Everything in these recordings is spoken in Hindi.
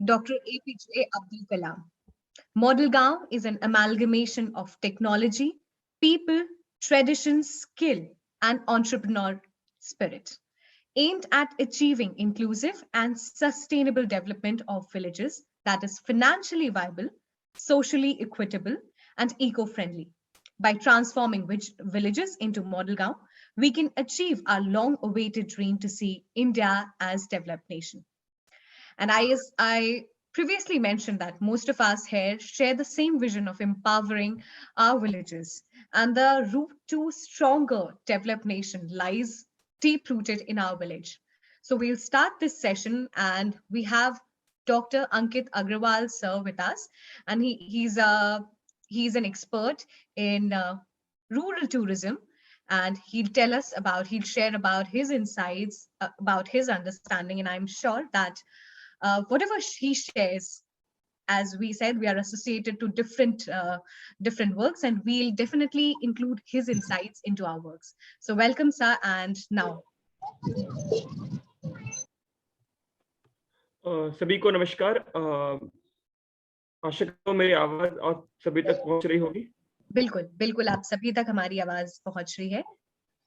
Dr. APJ Abdul Kalam. Model Gaon is an amalgamation of technology, people, tradition, skill, and entrepreneur spirit, aimed at achieving inclusive and sustainable development of villages that is financially viable, socially equitable, and eco-friendly. By transforming villages into model Gaon, we can achieve our long-awaited dream to see India as developed nation. And I previously mentioned that most of us here share the same vision of empowering our villages. And the route to stronger developed nation lies deep rooted in our village. So we'll start this session, and we have Dr. Ankit Agrawal sir with us, and he's an expert in rural tourism, and he'll share about his insights, about his understanding, and I'm sure that whatever he shares, as we said, we are associated to different works, and we'll definitely include his insights into our works. So welcome, sir, and now. सभी को नमस्कार। आशा करता हूँ मेरी आवाज आप सभी तक पहुंच रही होगी। बिल्कुल बिल्कुल, आप सभी तक हमारी आवाज पहुंच रही है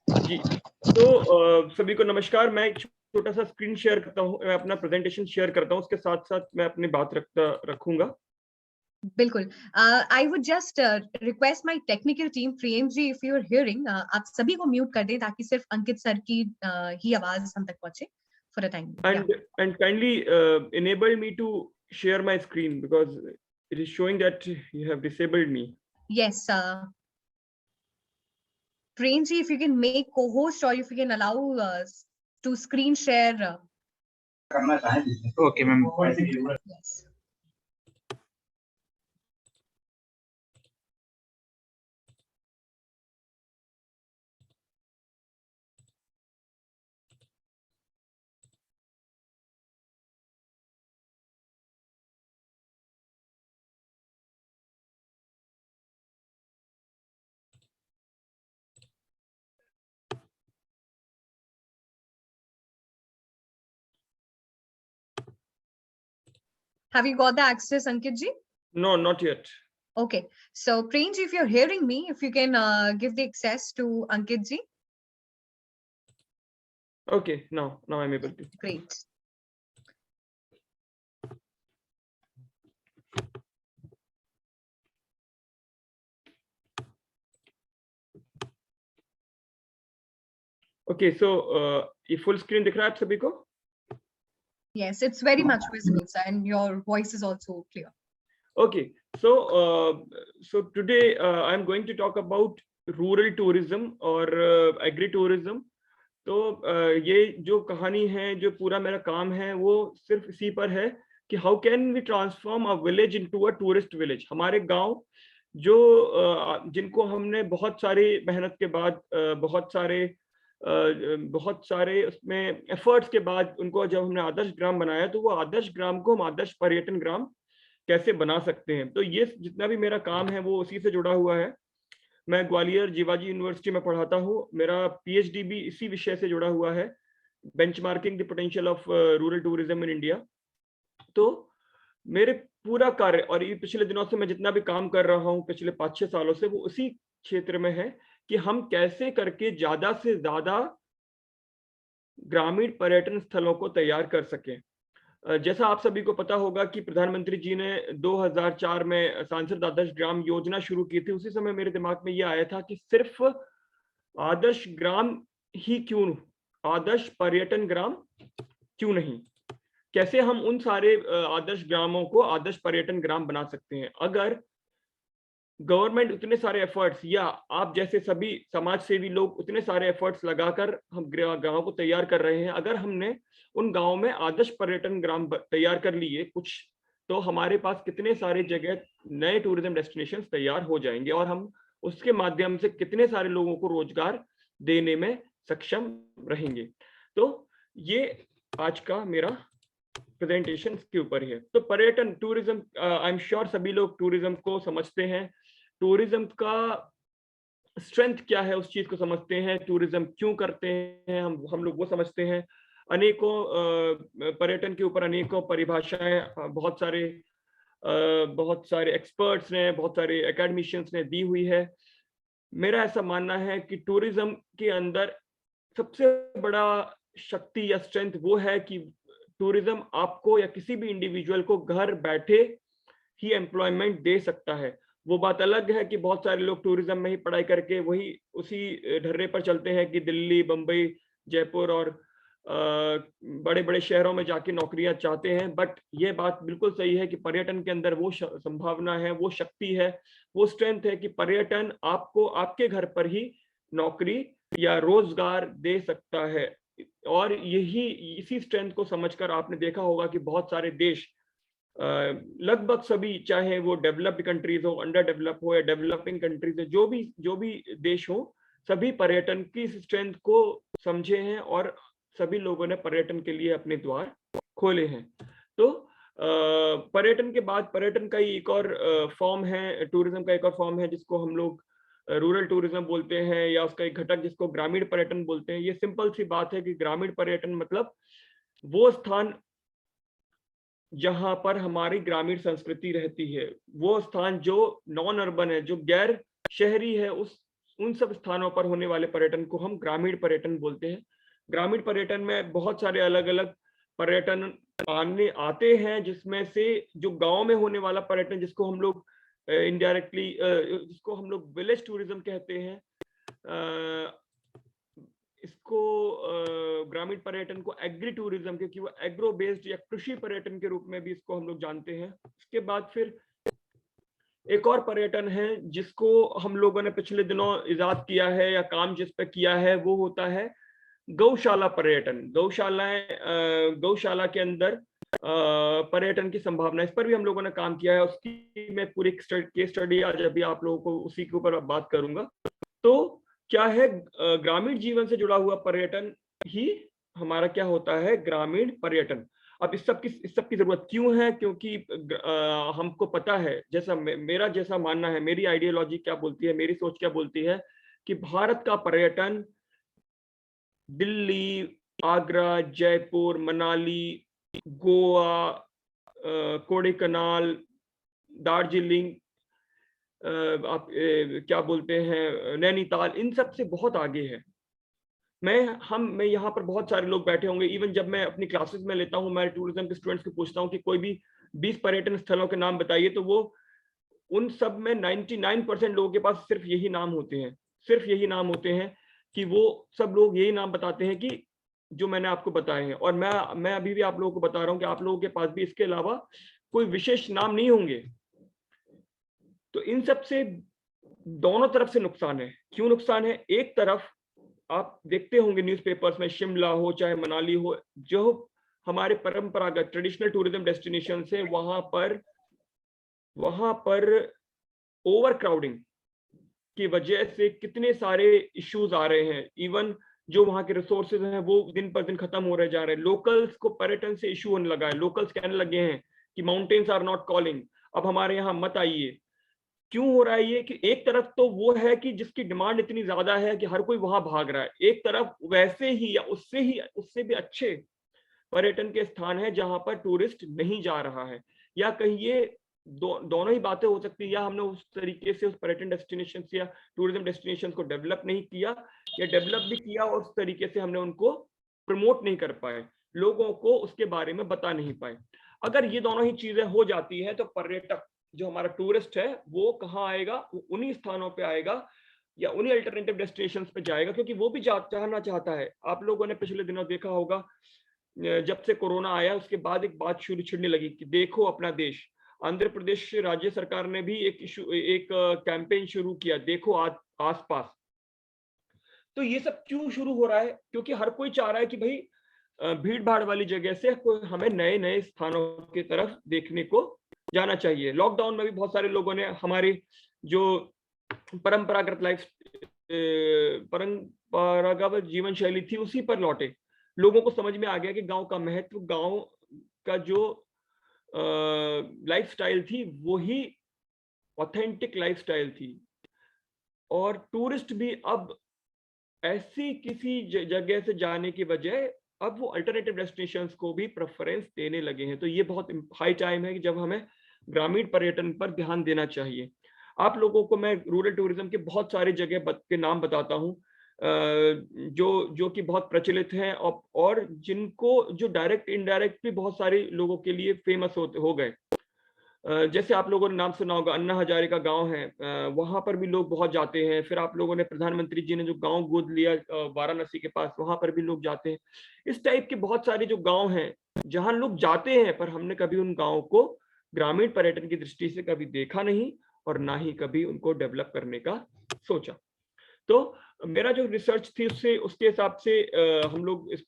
जी। तो सभी को नमस्कार। मैं एक छोटा सा स्क्रीन शेयर करता हूँ, मैं अपना प्रेजेंटेशन शेयर करता हूँ, उसके साथ साथ मैं अपनी बात रखूंगा। बिल्कुल। I would just request my technical team, Prem ji, if you are hearing, आप सभी को म्यूट कर दें ताकि सिर्फ अंकित सर की ही आवाज हम तक पहुंचे for a time. And kindly enable me to share my screen because it is showing that you have disabled me. Yes, Prem ji, if you can make co-host or if you can allow to screen share. Okay, ma'am. Yes. Have you got the access, Ankit ji? No, not yet. Okay, so Prem ji, if you're hearing me, if you can give the access to Ankit ji. Okay, now I'm able to. Great. Okay, so ये full screen दिख रहा है आप सभी को? Yes, it's very much visible, sir, and your voice is also clear. Okay, so today I'm going to talk about rural tourism or agri-tourism. तो ये जो कहानी है, जो पूरा मेरा काम है, वो सिर्फ इसी पर है कि how can we transform a village into a tourist village. हमारे गांव जो जिनको हमने बहुत सारी मेहनत के बाद, बहुत सारे उसमें एफर्ट्स के बाद उनको जब हमने आदर्श ग्राम बनाया, तो वो आदर्श ग्राम को हम आदर्श पर्यटन ग्राम कैसे बना सकते हैं। तो ये जितना भी मेरा काम है वो उसी से जुड़ा हुआ है। मैं ग्वालियर जीवाजी यूनिवर्सिटी में पढ़ाता हूँ, मेरा पीएचडी भी इसी विषय से जुड़ा हुआ है, benchmarking the potential of rural tourism in India. तो मेरे पूरा कार्य, और ये पिछले दिनों से मैं जितना भी काम कर रहा हूँ पिछले 5-6 सालों से, वो उसी क्षेत्र में है कि हम कैसे करके ज्यादा से ज्यादा ग्रामीण पर्यटन स्थलों को तैयार कर सकें। जैसा आप सभी को पता होगा कि प्रधानमंत्री जी ने 2004 में सांसद आदर्श ग्राम योजना शुरू की थी। उसी समय मेरे दिमाग में ये आया था कि सिर्फ आदर्श ग्राम ही क्यों, आदर्श पर्यटन ग्राम क्यों नहीं, कैसे हम उन सारे आदर्श ग्रामों को आदर्श पर्यटन ग्राम बना सकते हैं। अगर गवर्नमेंट उतने सारे एफर्ट्स, या आप जैसे सभी समाज सेवी लोग उतने सारे एफर्ट्स लगाकर हम गांव को तैयार कर रहे हैं, अगर हमने उन गांवों में आदर्श पर्यटन ग्राम तैयार कर लिए कुछ, तो हमारे पास कितने सारे जगह नए टूरिज्म डेस्टिनेशन तैयार हो जाएंगे और हम उसके माध्यम से कितने सारे लोगों को रोजगार देने में सक्षम रहेंगे। तो ये आज का मेरा प्रेजेंटेशन के ऊपर है। तो पर्यटन, टूरिज्म, आई एम श्योर सभी लोग टूरिज्म को समझते हैं, टूरिज्म का स्ट्रेंथ क्या है उस चीज को समझते हैं, टूरिज्म क्यों करते हैं हम लोग वो समझते हैं। अनेकों पर्यटन के ऊपर अनेकों परिभाषाएं बहुत सारे एक्सपर्ट्स ने, बहुत सारे एकेडमिशियंस ने दी हुई है। मेरा ऐसा मानना है कि टूरिज्म के अंदर सबसे बड़ा शक्ति या स्ट्रेंथ वो है कि टूरिज्म आपको या किसी भी इंडिविजुअल को घर बैठे ही एम्प्लॉयमेंट दे सकता है। वो बात अलग है कि बहुत सारे लोग टूरिज्म में ही पढ़ाई करके वही उसी ढर्रे पर चलते हैं कि दिल्ली, बंबई, जयपुर और बड़े-बड़े शहरों में जाके नौकरियां चाहते हैं। बट ये बात बिल्कुल सही है कि पर्यटन के अंदर वो संभावना है, वो शक्ति है, वो स्ट्रेंथ है कि पर्यटन आपको आपके घर पर ही नौकरी या रोजगार दे सकता है। और इसी स्ट्रेंथ को समझकर आपने देखा होगा कि बहुत सारे देश, लगभग सभी, चाहे वो डेवलप्ड कंट्रीज हो, अंडर डेवलप हो या डेवलपिंग कंट्रीज हो, जो भी देश हो, सभी पर्यटन की स्ट्रेंथ को समझे हैं और सभी लोगों ने पर्यटन के लिए अपने द्वार खोले हैं। तो पर्यटन के बाद पर्यटन का ही एक और फॉर्म है, टूरिज्म का एक और फॉर्म है जिसको हम लोग रूरल टूरिज्म बोलते हैं, या उसका एक घटक जिसको ग्रामीण पर्यटन बोलते हैं। ये सिंपल सी बात है कि ग्रामीण पर्यटन मतलब वो स्थान जहां पर हमारी ग्रामीण संस्कृति रहती है, वो स्थान जो नॉन अर्बन है, जो गैर शहरी है, उन सब स्थानों पर होने वाले पर्यटन को हम ग्रामीण पर्यटन बोलते हैं। ग्रामीण पर्यटन में बहुत सारे अलग अलग पर्यटन आते हैं, जिसमें से जो गांव में होने वाला पर्यटन, जिसको हम लोग इनडायरेक्टली जिसको हम लोग विलेज टूरिज्म कहते हैं, इसको ग्रामीण पर्यटन को एग्री टूरिज्म, क्योंकि वो एग्रो बेस्ड या कृषि पर्यटन के रूप में भी इसको हम लोग जानते हैं। इसके बाद फिर एक और पर्यटन है जिसको हम लोगों ने पिछले दिनों इजाद किया है या काम जिस पे किया है, वो होता है गौशाला पर्यटन। गौशाला के अंदर पर्यटन की संभावना, इस पर भी हम लोगों ने काम किया है। उसकी मैं पूरी केस स्टडी आज अभी आप लोगों को उसी के ऊपर बात करूंगा। तो क्या है, ग्रामीण जीवन से जुड़ा हुआ पर्यटन ही हमारा क्या होता है, ग्रामीण पर्यटन। अब इस सब की जरूरत क्यों है? क्योंकि हमको पता है, मेरा जैसा मानना है, मेरी आइडियोलॉजी क्या बोलती है, मेरी सोच क्या बोलती है, कि भारत का पर्यटन दिल्ली, आगरा, जयपुर, मनाली, गोवा, कोडाईकनाल, दार्जिलिंग, आप क्या बोलते हैं, नैनीताल, इन सब से बहुत आगे है। मैं यहाँ पर बहुत सारे लोग बैठे होंगे, इवन जब मैं अपनी क्लासेस में लेता हूँ, मैं टूरिज्म के स्टूडेंट्स को पूछता हूँ कि कोई भी 20 पर्यटन स्थलों के नाम बताइए, तो वो उन सब में 99% लोगों के पास सिर्फ यही नाम होते हैं, कि वो सब लोग यही नाम बताते हैं कि जो मैंने आपको बताए हैं। और मैं अभी भी आप लोगों को बता रहा हूँ कि आप लोगों के पास भी इसके अलावा कोई विशेष नाम नहीं होंगे। तो इन सब से दोनों तरफ से नुकसान है। क्यों नुकसान है? एक तरफ आप देखते होंगे न्यूज़पेपर्स में, शिमला हो चाहे मनाली हो, जो हमारे परंपरागत ट्रेडिशनल टूरिज्म डेस्टिनेशन है, वहां पर ओवर क्राउडिंग की वजह से कितने सारे इश्यूज आ रहे हैं। इवन जो वहां के रिसोर्सेज हैं वो दिन पर दिन खत्म हो रहे जा रहे हैं। लोकल्स को पर्यटन से इश्यू होने लगा है, लोकल्स कहने लगे हैं कि माउंटेन्स आर नॉट कॉलिंग, अब हमारे यहाँ मत आइए। क्यों हो रहा है ये? कि एक तरफ तो वो है कि जिसकी डिमांड इतनी ज्यादा है कि हर कोई वहां भाग रहा है, एक तरफ वैसे ही या उससे भी अच्छे पर्यटन के स्थान है जहां पर टूरिस्ट नहीं जा रहा है। या कहीं ये दोनों ही बातें हो सकती है, या हमने उस तरीके से उस पर्यटन डेस्टिनेशन या टूरिज्म डेस्टिनेशन को डेवलप नहीं किया, या डेवलप भी किया और उस तरीके से हमने उनको प्रमोट नहीं कर पाए, लोगों को उसके बारे में बता नहीं पाए। अगर ये दोनों ही चीजें हो जाती है तो पर्यटक, जो हमारा टूरिस्ट है, वो कहाँ आएगा? उन्हीं स्थानों पे आएगा या उन्हीं अल्टरनेटिव डेस्टिनेशंस पे जाएगा, क्योंकि वो भी जाना चाहता है। आप लोगों ने पिछले दिनों देखा होगा, जब से कोरोना आया उसके बाद एक बात शुरू छिड़ने लगी कि देखो अपना देश। आंध्र प्रदेश राज्य सरकार ने भी एक कैंपेन शुरू किया, देखो आसपास। तो ये सब क्यों शुरू हो रहा है? क्योंकि हर कोई चाह रहा है कि भाई भीड़ भाड़ वाली जगह से हमें नए नए स्थानों की तरफ देखने को जाना चाहिए। लॉकडाउन में भी बहुत सारे लोगों ने हमारी जो परंपरागत जीवन शैली थी उसी पर लौटे। लोगों को समझ में आ गया कि गांव का महत्व, गांव का जो लाइफस्टाइल थी वही ऑथेंटिक लाइफस्टाइल थी। और टूरिस्ट भी अब ऐसी किसी जगह से जाने की बजाय अब वो अल्टरनेटिव डेस्टिनेशंस को भी प्रेफरेंस देने लगे हैं। तो ये बहुत हाई टाइम है कि जब हमें ग्रामीण पर्यटन पर ध्यान देना चाहिए। आप लोगों को मैं रूरल टूरिज्म के बहुत सारी जगह के नाम बताता हूँ, जो कि बहुत प्रचलित हैं, और जिनको जो डायरेक्ट इनडायरेक्ट भी बहुत सारे लोगों के लिए फेमस हो गए। जैसे आप लोगों ने नाम सुना होगा, अन्ना हजारे का गांव है, वहां पर भी लोग बहुत जाते हैं। फिर आप लोगों ने, प्रधानमंत्री जी ने जो गांव गोद लिया वाराणसी के पास, वहां पर भी लोग जाते हैं। इस टाइप के बहुत सारे जो गांव हैं जहां लोग जाते हैं, पर हमने कभी उन गांवों को ग्रामीण पर्यटन की दृष्टि से कभी देखा नहीं, और ना ही कभी उनको डेवलप करने का सोचा। तो मेरा जो रिसर्च थी उससे, उसके हिसाब से हम लोग इस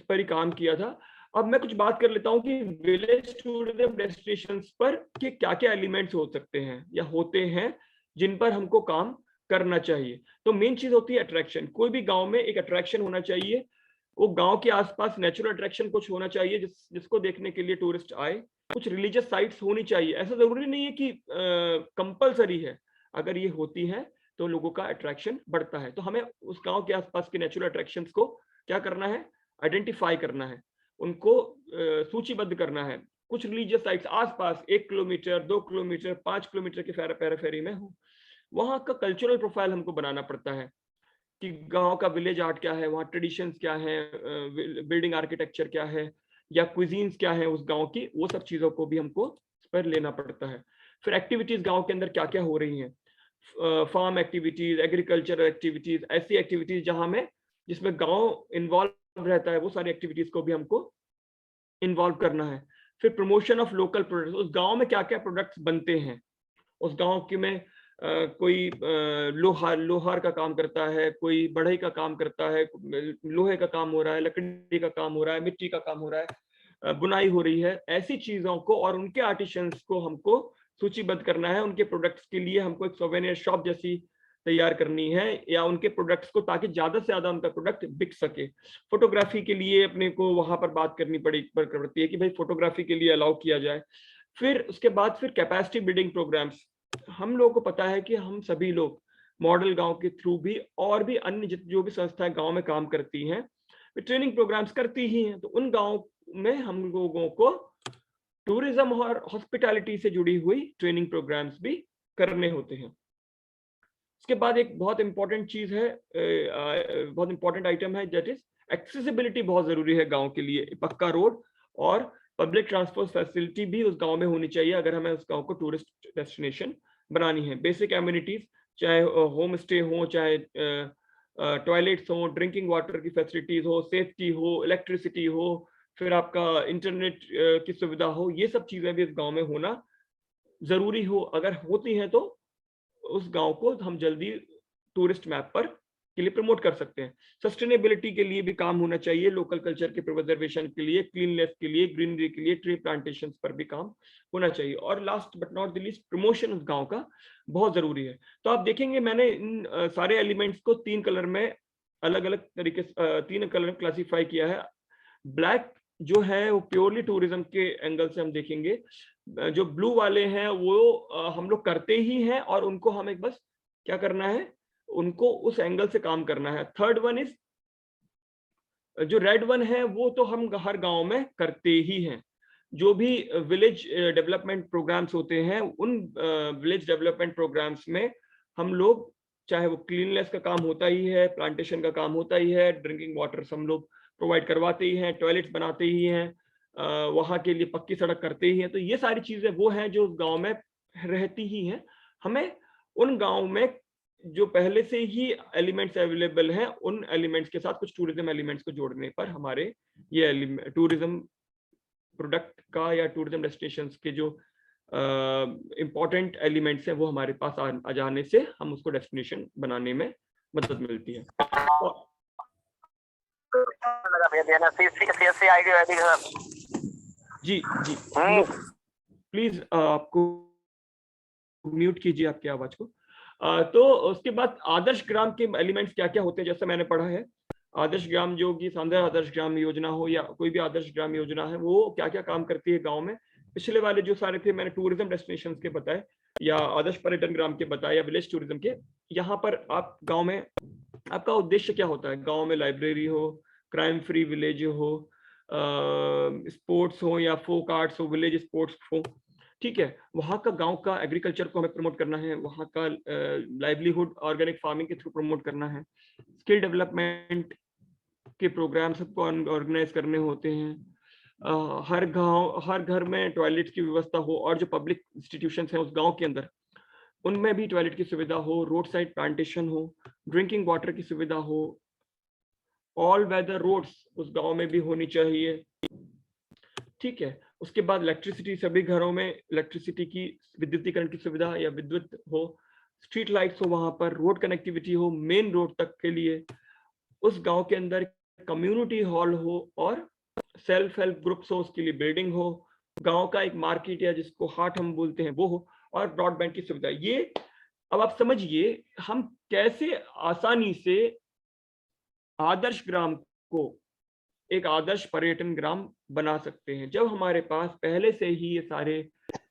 पर ही काम किया था। अब मैं कुछ बात कर लेता हूं कि विलेज टूरिज्म डेस्टिनेशंस पर के क्या क्या एलिमेंट्स हो सकते हैं या होते हैं जिन पर हमको काम करना चाहिए। तो मेन चीज होती है अट्रैक्शन। कोई भी गांव में एक अट्रैक्शन होना चाहिए। वो गांव के आसपास नेचुरल अट्रैक्शन कुछ होना चाहिए जिसको देखने के लिए टूरिस्ट आए। कुछ रिलीजियस साइट्स होनी चाहिए। ऐसा जरूरी नहीं है कि कंपलसरी है, अगर ये होती है तो लोगों का अट्रैक्शन बढ़ता है। तो हमें उस गांव के आसपास के नेचुरल अट्रैक्शंस को क्या करना है, आइडेंटिफाई करना है, उनको सूचीबद्ध करना है। कुछ रिलीजियस साइट्स आसपास 1 किलोमीटर, 2 किलोमीटर, 5 किलोमीटर के पेरिफेरी में हो, वहां का कल्चरल प्रोफाइल हमको बनाना पड़ता है कि गांव का विलेज आर्ट क्या है, वहाँ ट्रेडिशंस क्या है, बिल्डिंग आर्किटेक्चर क्या है, या क्विजीन्स क्या है उस गांव की, वो सब चीजों को भी हमको इस पर लेना पड़ता है। फिर एक्टिविटीज गांव के अंदर क्या क्या हो रही हैं, फार्म एक्टिविटीज, एग्रीकल्चरल एक्टिविटीज, ऐसी एक्टिविटीज जहां में जिसमें गांव इन्वॉल्व रहता है, वो सारी एक्टिविटीज को भी हमको इन्वॉल्व करना है। फिर प्रमोशन ऑफ लोकल प्रोडक्ट्स, उस गांव में क्या क्या प्रोडक्ट्स बनते हैं, उस गांव के में कोई लोहार का काम करता है, कोई बढ़ई का काम करता है, लोहे का काम हो रहा है, लकड़ी का काम हो रहा है, मिट्टी का काम हो रहा है, बुनाई हो रही है। ऐसी चीजों को और उनके आर्टिशंस को हमको सूचीबद्ध करना है। उनके प्रोडक्ट्स के लिए हमको एक सोवेनियर शॉप जैसी तैयार करनी है, या उनके प्रोडक्ट्स को, ताकि ज्यादा से ज्यादा उनका प्रोडक्ट बिक सके। फोटोग्राफी के लिए अपने को वहां पर बात करनी पड़ती है कि भाई फोटोग्राफी के लिए अलाउ किया जाए। फिर उसके बाद फिर कैपेसिटी बिल्डिंग प्रोग्राम्स। हम लोगों को पता है कि हम सभी लोग मॉडल गांव के थ्रू भी और भी अन्य जो भी संस्थाएं गांव में काम करती हैं, वे ट्रेनिंग प्रोग्राम्स करती ही हैं। तो उन गांव में हम लोगों को टूरिज्म और हॉस्पिटैलिटी से जुड़ी हुई ट्रेनिंग प्रोग्राम्स भी करने होते हैं। उसके बाद एक बहुत इंपॉर्टेंट चीज है, बहुत इंपॉर्टेंट आइटम है, दैट इज एक्सेसिबिलिटी। बहुत जरूरी है गांव के लिए। पक्का रोड और पब्लिक ट्रांसपोर्ट फैसिलिटी भी उस गांव में होनी चाहिए अगर हमें उस गांव को टूरिस्ट डेस्टिनेशन बनानी है। बेसिक एम्यूनिटीज, चाहे होम स्टे हो, चाहे टॉयलेट्स हो, ड्रिंकिंग वाटर की फैसिलिटीज हो, सेफ्टी हो, इलेक्ट्रिसिटी हो, फिर आपका इंटरनेट की सुविधा हो, ये सब चीजें भी इस गांव में होना जरूरी हो। अगर होती हैं तो उस गांव को हम जल्दी टूरिस्ट मैप पर के लिए प्रमोट कर सकते हैं। सस्टेनेबिलिटी के लिए भी काम होना चाहिए, लोकल कल्चर के प्रिजर्वेशन के लिए, क्लीननेस के लिए, ग्रीनरी के लिए, ट्री प्लांटेशंस पर भी काम होना चाहिए। और last but not the least, promotion उस गांव का बहुत जरूरी है। तो आप देखेंगे मैंने इन सारे एलिमेंट्स को 3 कलर में अलग अलग तरीके से 3 कलर में क्लासीफाई किया है। ब्लैक जो है वो प्योरली टूरिज्म के एंगल से हम देखेंगे। जो ब्लू वाले हैं वो हम लोग करते ही हैं, और उनको हमें बस क्या करना है, उनको उस एंगल से काम करना है। थर्ड वन इज, जो रेड वन है वो तो हम हर गांव में करते ही हैं। जो भी विलेज डेवलपमेंट प्रोग्राम्स होते हैं, उन विलेज डेवलपमेंट प्रोग्राम्स में हम लोग, चाहे वो क्लीननेस का काम होता ही है, प्लांटेशन का काम होता ही है, ड्रिंकिंग वाटर हम लोग प्रोवाइड करवाते ही हैं, टॉयलेट्स बनाते ही हैं, वहाँ के लिए पक्की सड़क करते ही हैं। तो ये सारी चीजें वो हैं जो गांव में रहती ही हैं। हमें उन गांव में जो पहले से ही एलिमेंट्स अवेलेबल हैं, उन एलिमेंट्स के साथ कुछ टूरिज्म एलिमेंट्स को जोड़ने पर हमारे ये टूरिज्म प्रोडक्ट का या टूरिज्म डेस्टिनेशंस के जो इंपॉर्टेंट एलिमेंट्स हैं वो हमारे पास आ जाने से हम उसको डेस्टिनेशन बनाने में मदद मिलती है। जी जी, प्लीज आपको म्यूट कीजिए आपकी आवाज को। तो उसके बाद आदर्श ग्राम के एलिमेंट्स क्या क्या होते हैं, जैसे मैंने पढ़ा है। आदर्श ग्राम जो कि सांध्र आदर्श ग्राम योजना हो या कोई भी आदर्श ग्राम योजना है, वो क्या क्या काम करती है गांव में। पिछले वाले जो सारे थे मैंने टूरिज्म डेस्टिनेशंस के बताए, या आदर्श पर्यटन ग्राम के बताए, या विलेज टूरिज्म के। यहाँ पर आप गांव में आपका उद्देश्य क्या होता है? गांव में लाइब्रेरी हो, क्राइम फ्री विलेज हो, स्पोर्ट्स हो या फोक आर्ट्स हो, विलेज स्पोर्ट्स हो, ठीक है, वहाँ का गांव का एग्रीकल्चर को हमें प्रमोट करना है, वहाँ का लाइवलीहुड ऑर्गेनिक फार्मिंग के थ्रू प्रमोट करना है, स्किल डेवलपमेंट के प्रोग्राम सबको ऑर्गेनाइज करने होते हैं, हर घर में टॉयलेट्स की व्यवस्था हो, और जो पब्लिक इंस्टीट्यूशंस हैं उस गांव के अंदर उनमें भी टॉयलेट की सुविधा हो, रोड साइड प्लांटेशन हो, ड्रिंकिंग वाटर की सुविधा हो, ऑल वेदर रोड्स उस गांव में भी होनी चाहिए, ठीक है। उसके बाद इलेक्ट्रिसिटी, सभी घरों में इलेक्ट्रिसिटी की विद्युतीकरण की सुविधा या विद्युत हो, स्ट्रीट लाइट्स हो, वहां पर रोड कनेक्टिविटी हो मेन रोड तक के लिए, उस गांव के अंदर कम्युनिटी हॉल हो और सेल्फ हेल्प ग्रुप्स हो, उसके लिए बिल्डिंग हो, गांव का एक मार्केट या जिसको हाट हम बोलते हैं वो हो, और ब्रॉडबैंड की सुविधा। ये अब आप समझिए हम कैसे आसानी से आदर्श ग्राम को एक आदर्श पर्यटन ग्राम बना सकते हैं। जब हमारे पास पहले से ही ये सारे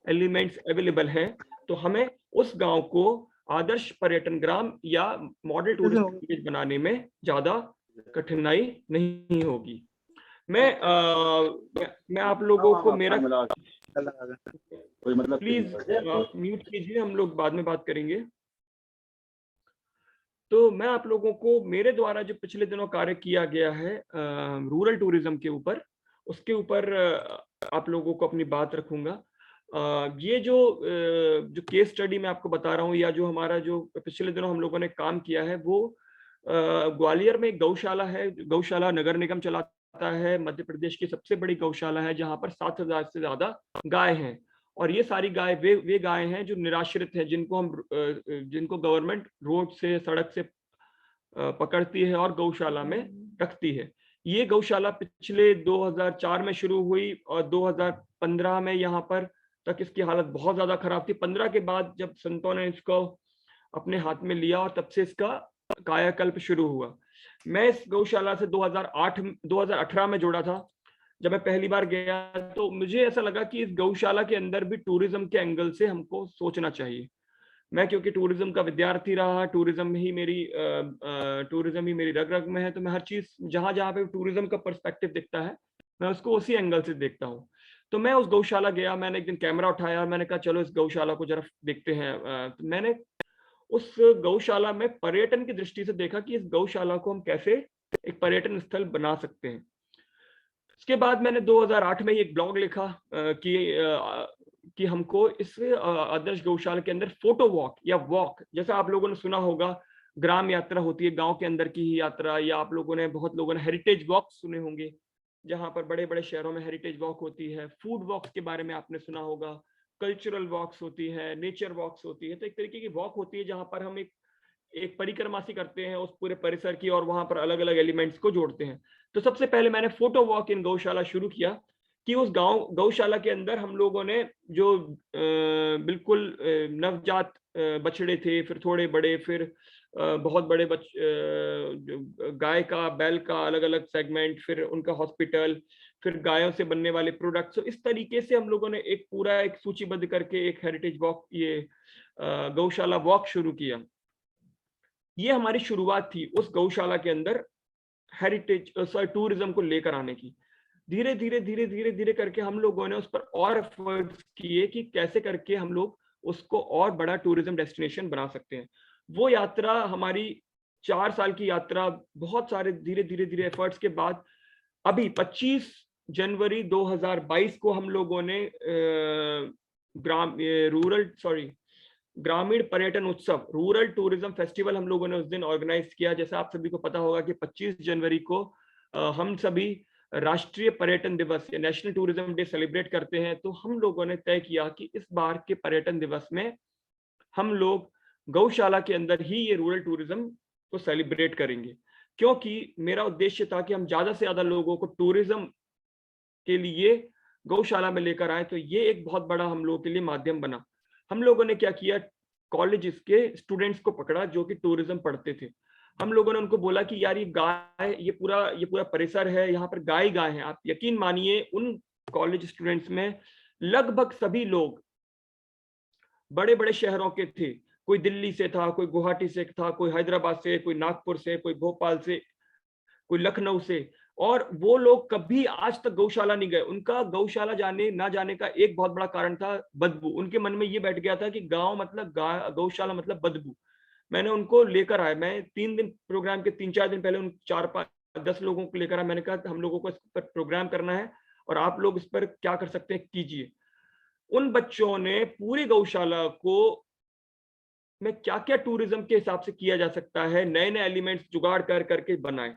एलिमेंट्स अवेलेबल हैं, तो हमें उस गांव को आदर्श पर्यटन ग्राम या मॉडल टूरिस्ट विलेज बनाने में ज्यादा कठिनाई नहीं होगी। मैं आप लोगों को मेरा प्लीज आप म्यूट कीजिए, हम लोग बाद में बात करेंगे। तो मैं आप लोगों को मेरे द्वारा जो पिछले दिनों कार्य किया गया है रूरल टूरिज्म के ऊपर, उसके ऊपर आप लोगों को अपनी बात रखूंगा। ये जो केस स्टडी मैं आपको बता रहा हूँ, या जो हमारा जो पिछले दिनों हम लोगों ने काम किया है, वो ग्वालियर में एक गौशाला है, गौशाला नगर निगम चलाता है, मध्य प्रदेश की सबसे बड़ी गौशाला है, जहाँ पर 7,000 से ज्यादा गाय हैं। और ये सारी गाय वे गाय हैं जो निराश्रित हैं, जिनको गवर्नमेंट रोड से, सड़क से पकड़ती है और गौशाला में रखती है। ये गौशाला पिछले 2004 में शुरू हुई और 2015 में यहाँ पर तक इसकी हालत बहुत ज्यादा खराब थी। 15 के बाद जब संतों ने इसको अपने हाथ में लिया और तब से इसका कायाकल्प शुरू हुआ। मैं इस गौशाला से 2018 में जुड़ा था। जब मैं पहली बार गया तो मुझे ऐसा लगा कि इस गौशाला के अंदर भी टूरिज्म के एंगल से हमको सोचना चाहिए। मैं क्योंकि टूरिज्म का विद्यार्थी रहा, टूरिज्म ही मेरी रग रग में है, तो मैं हर चीज जहां जहां पे टूरिज्म का पर्सपेक्टिव दिखता है मैं उसको उसी एंगल से देखता हूँ। तो मैं उस गौशाला गया, मैंने एक दिन कैमरा उठाया, मैंने कहा चलो इस गौशाला को जरा देखते हैं। तो मैंने उस गौशाला में पर्यटन की दृष्टि से देखा कि इस गौशाला को हम कैसे एक पर्यटन स्थल बना सकते हैं। उसके बाद मैंने 2008 में एक ब्लॉग लिखा कि हमको इस आदर्श गौशाला के अंदर फोटो वॉक या वॉक, जैसा आप लोगों ने सुना होगा ग्राम यात्रा होती है, गांव के अंदर की ही यात्रा, या आप लोगों ने, बहुत लोगों ने हेरिटेज वॉक सुने होंगे, जहां पर बड़े बड़े शहरों में हेरिटेज वॉक होती है। फूड वॉक्स के बारे में आपने सुना होगा, कल्चरल वॉक्स होती है, नेचर वॉक्स होती है। तो एक तरीके की वॉक होती है जहां पर हम एक परिक्रमा सी करते हैं उस पूरे परिसर की, और वहां पर अलग अलग एलिमेंट्स को जोड़ते हैं। तो सबसे पहले मैंने फोटो वॉक इन गौशाला शुरू किया कि उस गौशाला के अंदर हम लोगों ने जो बिल्कुल नवजात बछड़े थे, फिर थोड़े बड़े, फिर बहुत बड़े गाय का, बैल का अलग अलग सेगमेंट, फिर उनका हॉस्पिटल, फिर गायों से बनने वाले प्रोडक्ट्स। तो इस तरीके से हम लोगों ने एक पूरा एक सूचीबद्ध करके एक हेरिटेज वॉक, ये गौशाला वॉक शुरू किया। ये हमारी शुरुआत थी उस गौशाला के अंदर हेरिटेज टूरिज्म को लेकर आने की। धीरे धीरे करके हम लोगों ने उस पर और एफर्ट्स किए कि कैसे करके हम लोग उसको और बड़ा टूरिज्म डेस्टिनेशन बना सकते हैं। वो यात्रा हमारी 4 साल की यात्रा, बहुत सारे धीरे एफर्ट्स के बाद अभी 25 जनवरी 2022 को हम लोगों ने ग्रामीण पर्यटन उत्सव, रूरल टूरिज्म फेस्टिवल हम लोगों ने उस दिन ऑर्गेनाइज किया। जैसा आप सभी को पता होगा कि 25 जनवरी को हम सभी राष्ट्रीय पर्यटन दिवस या नेशनल टूरिज्म डे सेलिब्रेट करते हैं। तो हम लोगों ने तय किया कि इस बार के पर्यटन दिवस में हम लोग गौशाला के अंदर ही ये रूरल टूरिज्म को सेलिब्रेट करेंगे, क्योंकि मेरा उद्देश्य था कि हम ज्यादा से ज्यादा लोगों को टूरिज्म के लिए गौशाला में लेकर आए। तो ये एक बहुत बड़ा हम लोगों के लिए माध्यम बना। हम लोगों ने क्या किया, कॉलेजेस के स्टूडेंट्स को पकड़ा जो कि टूरिज्म पढ़ते थे। हम लोगों ने उनको बोला कि यार ये गाय, ये पूरा परिसर है, यहाँ पर गाय है। आप यकीन मानिए उन कॉलेज स्टूडेंट्स में लगभग सभी लोग बड़े बड़े शहरों के थे। कोई दिल्ली से था, कोई गुवाहाटी से था, कोई हैदराबाद से, कोई नागपुर से, कोई भोपाल से, कोई लखनऊ से, और वो लोग कभी आज तक गौशाला नहीं गए। उनका गौशाला जाने ना जाने का एक बहुत बड़ा कारण था बदबू। उनके मन में ये बैठ गया था कि गांव मतलब गौशाला मतलब बदबू। मैंने उनको लेकर आया, मैं 3 दिन प्रोग्राम के 3-4 दिन पहले उन 4-5-10 लोगों को लेकर आया। मैंने कहा हम लोगों को इस पर प्रोग्राम करना है और आप लोग इस पर क्या कर सकते हैं कीजिए। उन बच्चों ने पूरी गौशाला को में क्या क्या टूरिज्म के हिसाब से किया जा सकता है, नए नए एलिमेंट्स जुगाड़ कर करके बनाए।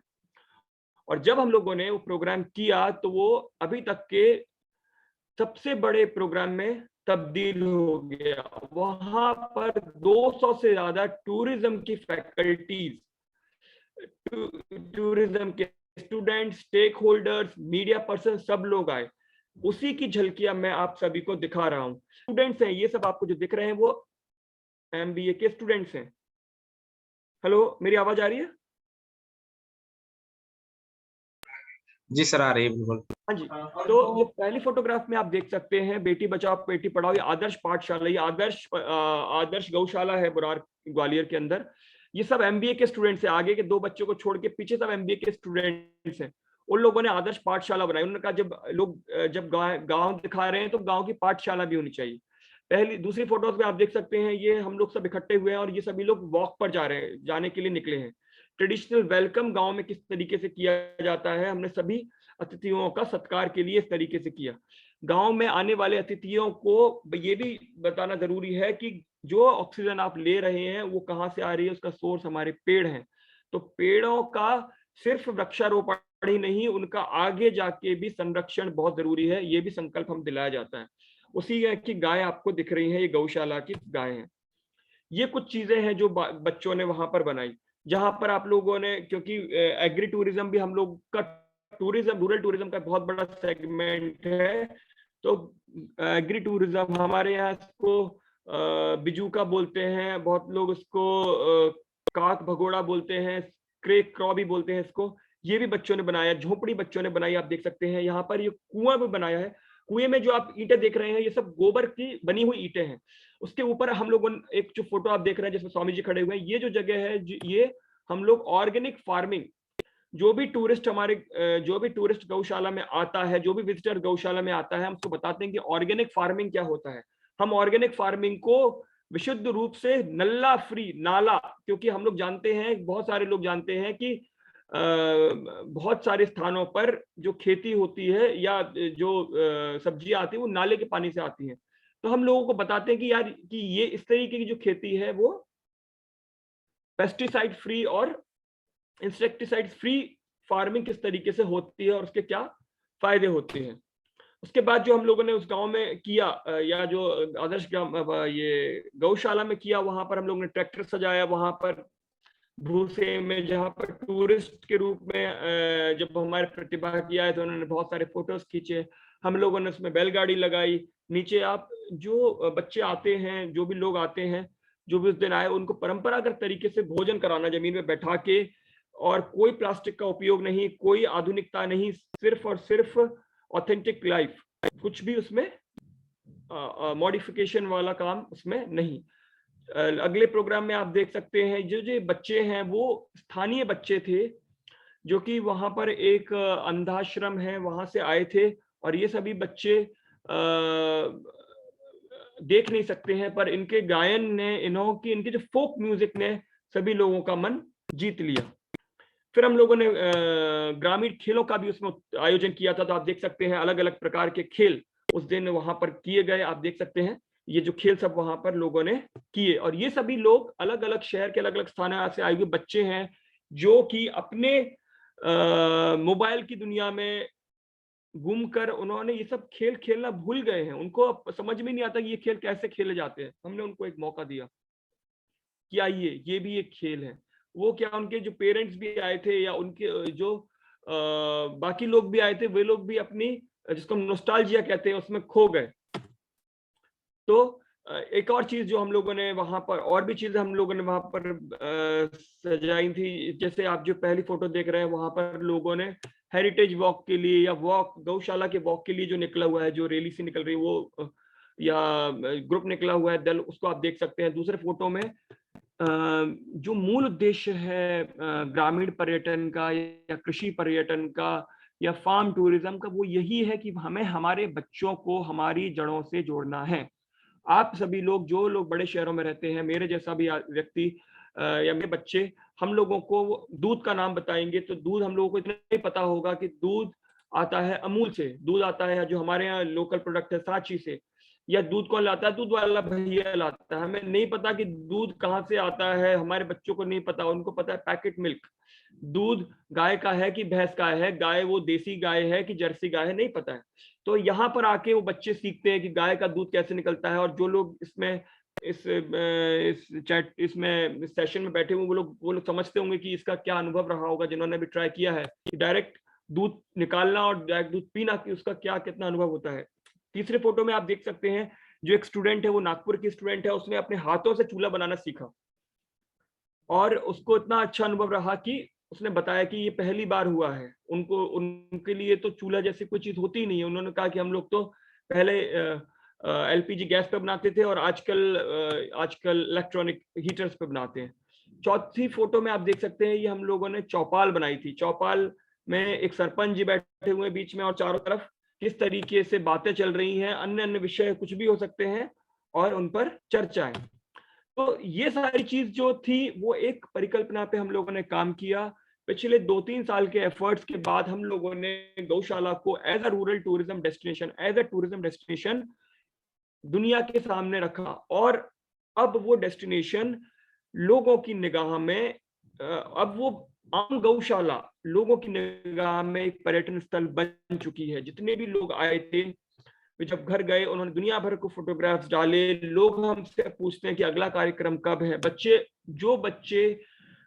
और जब हम लोगों ने वो प्रोग्राम किया तो वो अभी तक के सबसे बड़े प्रोग्राम में तब्दील हो गया। वहां पर 200 से ज्यादा टूरिज्म की फैकल्टीज, टूरिज्म के students, stake holders, media person, सब लोग आए। उसी की झलकियां मैं आप सभी को दिखा रहा हूं। स्टूडेंट्स हैं ये सब, आपको जो दिख रहे हैं वो एमबीए के स्टूडेंट्स हैं। हेलो, मेरी आवाज आ रही है? जी सर, आ रही है बिल्कुल। हाँ जी। तो जो पहली फोटोग्राफ में आप देख सकते हैं, बेटी बचाओ बेटी पढ़ाओ, ये आदर्श पाठशाला, ये आदर्श गौशाला है बुरार ग्वालियर के अंदर। ये सब एमबीए के स्टूडेंट्स हैं। आगे के 2 बच्चों को छोड़ के पीछे सब एमबीए के स्टूडेंट्स हैं। उन लोगों ने आदर्श पाठशाला बनाई। उन्होंने कहा जब लोग जब गांव दिखा रहे हैं तो गांव की पाठशाला भी होनी चाहिए। दूसरी फोटोज में आप देख सकते हैं, ये हम लोग सब इकट्ठे हुए हैं और ये सभी लोग वॉक पर जाने के लिए निकले हैं। ट्रेडिशनल वेलकम गांव में किस तरीके से किया जाता है, हमने सभी अतिथियों का सत्कार के लिए इस तरीके से किया। गांव में आने वाले अतिथियों को ये भी बताना जरूरी है कि जो ऑक्सीजन आप ले रहे हैं वो कहाँ से आ रही है, उसका सोर्स हमारे पेड़ हैं। तो पेड़ों का सिर्फ वृक्षारोपण ही नहीं, उनका आगे जाके भी संरक्षण बहुत जरूरी है। ये भी संकल्प हम दिलाया जाता है। उसी की गाय आपको दिख रही है, ये गौशाला की गाय है। ये कुछ चीजें हैं जो बच्चों ने वहां पर बनाई, जहां पर आप लोगों ने, क्योंकि एग्री टूरिज्म भी हम लोग का टूरिज्म, रूरल टूरिज्म का बहुत बड़ा सेगमेंट है। तो एग्री टूरिज्म हमारे यहाँ इसको बिजूका बोलते हैं, बहुत लोग इसको काक भगोड़ा बोलते हैं, क्रेक क्रॉ भी बोलते हैं इसको। ये भी बच्चों ने बनाया, झोपड़ी बच्चों ने बनाई। आप देख सकते हैं यहाँ पर ये कुआं भी बनाया है। कुएं में जो आप ईंटें देख रहे हैं ये सब गोबर की बनी हुई ईंटें हैं। उसके ऊपर हम लोग एक जो फोटो आप देख रहे हैं जिसमें स्वामी जी खड़े हुए हैं, ये जो जगह है ये हम लोग ऑर्गेनिक फार्मिंग, जो भी टूरिस्ट गौशाला में आता है, जो भी विजिटर गौशाला में आता है, हम उसको बताते हैं कि ऑर्गेनिक फार्मिंग क्या होता है। हम ऑर्गेनिक फार्मिंग को विशुद्ध रूप से नल्ला फ्री, नाला, क्योंकि हम लोग जानते हैं, बहुत सारे लोग जानते हैं कि बहुत सारे स्थानों पर जो खेती होती है या जो सब्जियां आती है वो नाले के पानी से आती हैं। तो हम लोगों को बताते हैं कि यार कि ये इस तरीके की जो खेती है वो पेस्टिसाइड फ्री और इंसेक्टिसाइड फ्री फार्मिंग किस तरीके से होती है और उसके क्या फायदे होते हैं। उसके बाद जो हम लोगों ने उस गांव में किया, या जो आदर्श ये गौशाला में किया, वहां पर हम लोगों ने ट्रैक्टर सजाया। वहां पर भूसे में, जहाँ पर टूरिस्ट के रूप में जब हमारे प्रतिभा किया है तो उन्होंने बहुत सारे फोटोज खींचे। हम लोगों ने उसमें बैलगाड़ी लगाई। नीचे आप जो बच्चे आते हैं, जो भी लोग आते हैं, जो भी उस दिन आए, उनको परंपरागत तरीके से भोजन कराना, जमीन में बैठा के, और कोई प्लास्टिक का उपयोग नहीं, कोई आधुनिकता नहीं, सिर्फ और सिर्फ ऑथेंटिक लाइफ, कुछ भी उसमें मॉडिफिकेशन वाला काम उसमें नहीं। अगले प्रोग्राम में आप देख सकते हैं जो जो बच्चे हैं वो स्थानीय बच्चे थे, जो कि वहां पर एक अंधाश्रम है वहां से आए थे। और ये सभी बच्चे देख नहीं सकते हैं, पर इनके गायन ने, इनके जो फोक म्यूजिक ने सभी लोगों का मन जीत लिया। फिर हम लोगों ने ग्रामीण खेलों का भी उसमें आयोजन किया था। तो आप देख सकते हैं अलग अलग प्रकार के खेल उस दिन वहां पर किए गए। आप देख सकते हैं ये जो खेल सब वहां पर लोगों ने किए। और ये सभी लोग अलग अलग शहर के अलग अलग स्थानों से आए हुए बच्चे हैं, जो कि अपने मोबाइल की दुनिया में गुम कर उन्होंने ये सब खेल खेलना भूल गए हैं। उनको अब समझ में नहीं आता कि ये खेल कैसे खेले जाते हैं। हमने उनको एक मौका दिया कि आइए, ये भी एक खेल है। वो क्या, उनके जो पेरेंट्स भी आए थे या उनके जो बाकी लोग भी आए थे, वे लोग भी अपनी, जिसको नॉस्टैल्जिया कहते हैं, उसमें खो गए। तो एक और चीज जो हम लोगों ने वहां पर, और भी चीजें हम लोगों ने वहां पर सजाई थी। जैसे आप जो पहली फोटो देख रहे हैं, वहां पर लोगों ने हेरिटेज वॉक के लिए या वॉक, गौशाला के वॉक के लिए जो निकला हुआ है, जो रैली से निकल रही है, वो या ग्रुप निकला हुआ है दल, उसको आप देख सकते हैं। दूसरे फोटो में जो मूल उद्देश्य है ग्रामीण पर्यटन का या कृषि पर्यटन का या फार्म टूरिज्म का, वो यही है कि हमें हमारे बच्चों को हमारी जड़ों से जोड़ना है। आप सभी लोग, जो लोग बड़े शहरों में रहते हैं, मेरे जैसा भी व्यक्ति या मेरे बच्चे, हम लोगों को दूध का नाम बताएंगे तो दूध हम लोगों को इतना ही पता होगा कि दूध आता है अमूल से, दूध आता है जो हमारे यहाँ लोकल प्रोडक्ट है सांची से, या दूध कौन लाता है, दूध वाला भैया लाता है। हमें नहीं पता कि दूध कहाँ से आता है, हमारे बच्चों को नहीं पता, उनको पता है पैकेट मिल्क। दूध गाय का है कि भैंस का है, गाय वो देसी गाय है कि जर्सी गाय है, नहीं पता है। तो यहाँ पर आके वो बच्चे सीखते हैं कि गाय का दूध कैसे निकलता है। और जो लोग इसमें इस चैट इसमें सेशन में बैठे हुए, वो लोग समझते होंगे कि इसका क्या अनुभव रहा होगा, जिन्होंने भी ट्राई किया है कि डायरेक्ट दूध निकालना और डायरेक्ट दूध पीना, कि उसका क्या कितना अनुभव होता है। तीसरे फोटो में आप देख सकते हैं, जो एक स्टूडेंट है, वो नागपुर की स्टूडेंट है, उसने अपने हाथों से चूल्हा बनाना सीखा और उसको इतना अच्छा अनुभव रहा कि उसने बताया कि ये पहली बार हुआ है उनको। उनके लिए तो चूल्हा जैसी कोई चीज होती ही नहीं है। उन्होंने कहा कि हम लोग तो पहले एलपीजी गैस पे बनाते थे और आजकल इलेक्ट्रॉनिक हीटर्स पे बनाते हैं। चौथी फोटो में आप देख सकते हैं, ये हम लोगों ने चौपाल बनाई थी। चौपाल में एक सरपंच जी बैठे हुए हैं बीच में, और चारों तरफ किस तरीके से बातें चल रही हैं, अन्य अन्य विषय कुछ भी हो सकते हैं, और उन पर चर्चाएं। तो ये सारी चीज जो थी वो एक परिकल्पना पे हम लोगों ने काम किया। पिछले 2-3 साल के एफर्ट्स के बाद हम लोगों ने गौशाला को as a rural tourism destination, as a tourism destination दुनिया के सामने रखा। और अब वो डेस्टिनेशन लोगों की निगाह में, अब वो आम गौशाला लोगों की निगाह में एक पर्यटन स्थल बन चुकी है। जितने भी लोग आए थे, वे जब घर गए, उन्होंने दुनिया भर को फोटोग्राफ्स डाले। लोग हमसे पूछते हैं कि अगला कार्यक्रम कब है। जो बच्चे